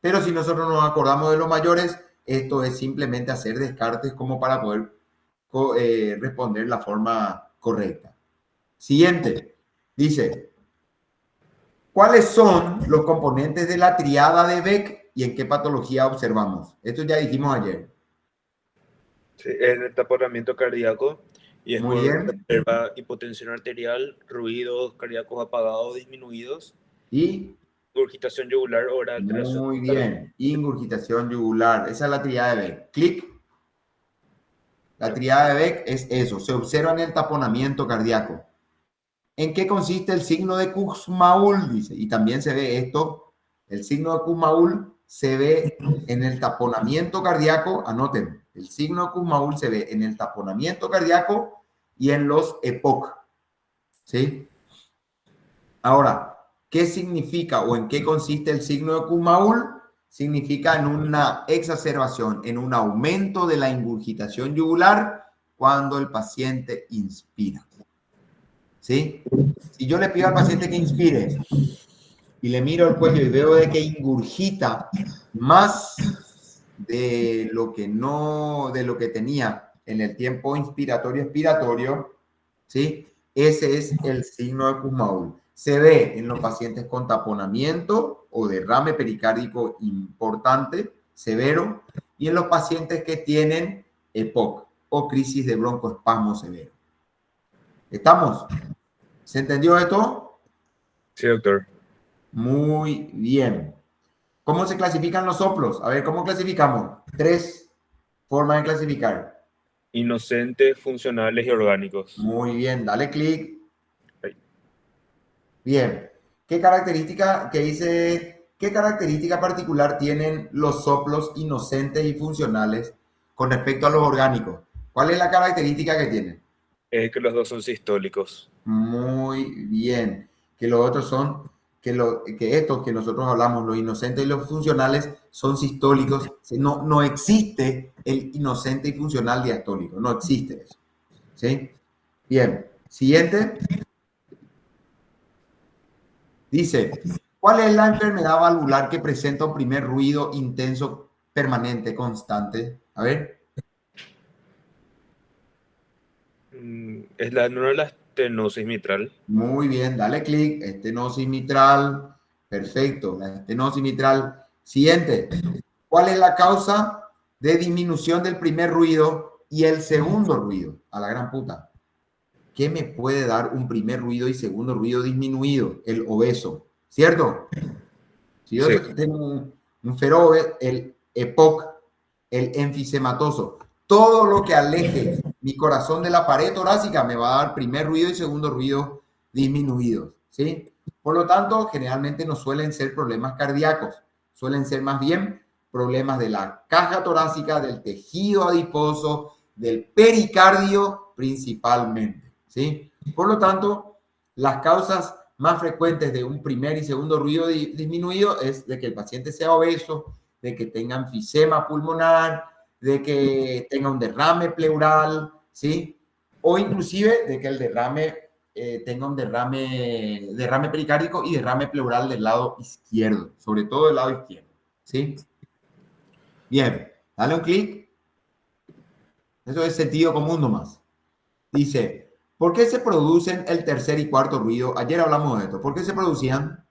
Pero si nosotros nos acordamos de los mayores, esto es simplemente hacer descartes como para poder responder la forma correcta. Siguiente, dice, ¿cuáles son los componentes de la triada de Beck y en qué patología observamos? Esto ya dijimos ayer. Sí, en el taponamiento cardíaco y es Muy por bien. reserva hipotensión arterial, ruidos cardíacos apagados, disminuidos, Y regurgitación yugular o la alteración muy total. bien. Ingurgitación yugular. Esa es la triada de Beck. Clic. La tríada de Beck es eso, se observa en el taponamiento cardíaco. ¿En qué consiste el signo de Kussmaul? Dice, y también se ve esto, el signo de Kussmaul se ve en el taponamiento cardíaco, anoten, el signo de Kussmaul se ve en el taponamiento cardíaco y en los EPOC, ¿sí? Ahora, ¿qué significa o en qué consiste el signo de Kussmaul? Significa en una exacerbación, en un aumento de la ingurgitación yugular cuando el paciente inspira. ¿Sí? Si yo le pido al paciente que inspire y le miro el cuello y veo de que ingurgita más de lo que tenía en el tiempo inspiratorio-expiratorio, ¿sí? Ese es el signo de Kussmaul. Se ve en los pacientes con taponamiento o derrame pericárdico importante, severo, y en los pacientes que tienen EPOC o crisis de broncoespasmo severo. ¿Estamos? ¿Se entendió esto? Sí, doctor. Muy bien. ¿Cómo se clasifican los soplos? A ver, ¿cómo clasificamos? 3 formas de clasificar. Inocentes, funcionales y orgánicos. Muy bien, dale clic. Ahí. Bien. ¿Qué característica particular tienen los soplos inocentes y funcionales con respecto a los orgánicos? ¿Cuál es la característica que tienen? Es que los dos son sistólicos. Muy bien. Que los otros son, que estos que nosotros hablamos, los inocentes y los funcionales, son sistólicos. No existe el inocente y funcional diastólico. No existe eso. ¿Sí? Bien. Siguiente. Dice, ¿cuál es la enfermedad valvular que presenta un primer ruido intenso, permanente, constante? A ver. Es la, no la estenosis mitral. Muy bien, dale clic. Estenosis mitral. Perfecto, la estenosis mitral. Siguiente. ¿Cuál es la causa de disminución del primer ruido y el segundo ruido? A la gran puta. ¿Qué me puede dar un primer ruido y segundo ruido disminuido? El obeso, ¿cierto? Si yo Sí. tengo un feroz, el EPOC, el enfisematoso, todo lo que aleje mi corazón de la pared torácica me va a dar primer ruido y segundo ruido disminuidos, ¿sí? Por lo tanto, generalmente no suelen ser problemas cardíacos, suelen ser más bien problemas de la caja torácica, del tejido adiposo, del pericardio principalmente, ¿sí? Por lo tanto, las causas más frecuentes de un primer y segundo ruido disminuido es de que el paciente sea obeso, de que tenga enfisema pulmonar, de que tenga un derrame pleural, ¿sí? O inclusive de que el derrame tenga un derrame pericárdico y derrame pleural del lado izquierdo, sobre todo del lado izquierdo, ¿sí? Bien, dale un clic. Eso es sentido común nomás. Dice, ¿por qué se producen el tercer y cuarto ruido? Ayer hablamos de esto. ¿Por qué se producían?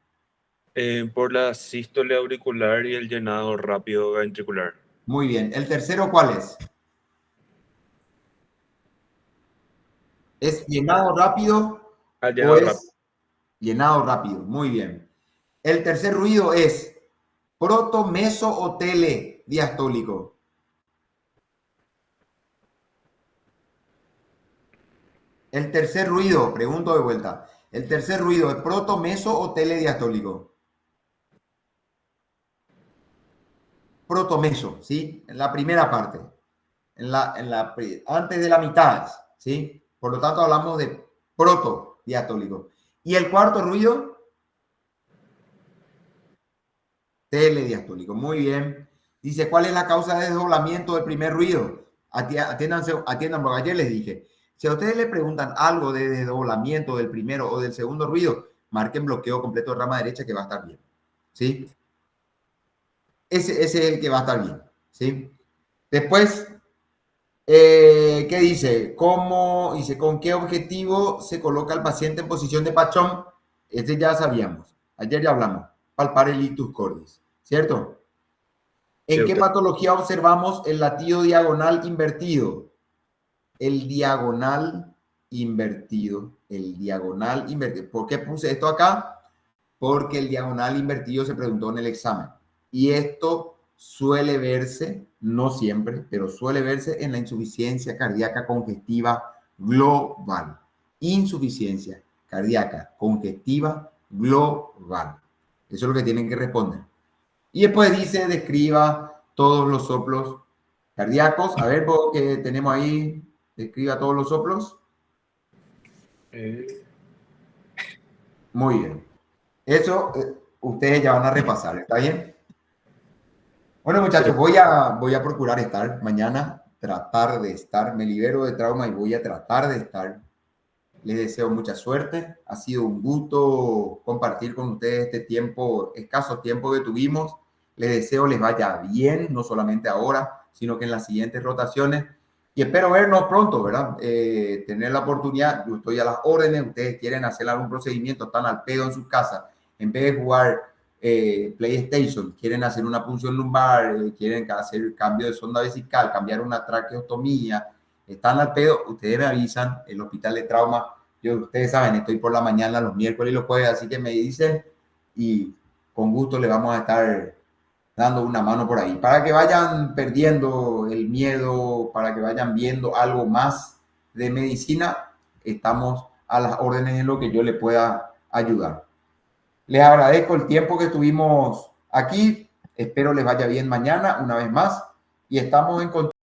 Por la sístole auricular y el llenado rápido ventricular. Muy bien. ¿El tercero cuál es? ¿Es llenado rápido Al o llenado rápido. es llenado rápido? Muy bien. El tercer ruido es proto, meso o tele diastólico. El tercer ruido, pregunto de vuelta. ¿El tercer ruido es proto, meso o tele diastólico? Protomeso, ¿sí? En la primera parte. Antes de la mitad, ¿sí? Por lo tanto, hablamos de proto diastólico. ¿Y el cuarto ruido? Telediastólico. Muy bien. Dice, ¿cuál es la causa de desdoblamiento del primer ruido? Atiendan, porque ayer les dije, si a ustedes les preguntan algo de desdoblamiento del primero o del segundo ruido, marquen bloqueo completo de rama derecha que va a estar bien. ¿Sí? Ese es el que va a estar bien. ¿Sí? Después, ¿qué dice? Dice, ¿con qué objetivo se coloca el paciente en posición de pachón? Este ya sabíamos. Ayer ya hablamos. Palpar el ictus cordis. ¿Cierto? ¿En qué patología observamos el latido diagonal invertido? El diagonal invertido. El diagonal invertido. ¿Por qué puse esto acá? Porque el diagonal invertido se preguntó en el examen. Y esto suele verse, no siempre, pero suele verse en la insuficiencia cardíaca congestiva global. Insuficiencia cardíaca congestiva global. Eso es lo que tienen que responder. Y después dice, describa todos los soplos cardíacos. A ver, ¿qué tenemos ahí? Describa todos los soplos. Muy bien. Eso ustedes ya van a repasar, ¿está bien? Bueno, muchachos, voy a procurar estar mañana, tratar de estar. Me libero de trauma y voy a tratar de estar. Les deseo mucha suerte. Ha sido un gusto compartir con ustedes este tiempo, escaso tiempo que tuvimos. Les deseo les vaya bien, no solamente ahora, sino que en las siguientes rotaciones. Y espero vernos pronto, ¿verdad? Tener la oportunidad. Yo estoy a las órdenes. Ustedes quieren hacer algún procedimiento, están al pedo en su casa. En vez de jugar PlayStation, quieren hacer una punción lumbar, quieren hacer cambio de sonda vesical, cambiar una traqueotomía, están al pedo, ustedes me avisan, el hospital de trauma, ustedes saben, estoy por la mañana los miércoles y los jueves, así que me dicen y con gusto le vamos a estar dando una mano por ahí, para que vayan perdiendo el miedo, para que vayan viendo algo más de medicina, estamos a las órdenes en lo que yo le pueda ayudar. Les agradezco el tiempo que estuvimos aquí, espero les vaya bien mañana una vez más y estamos en contacto.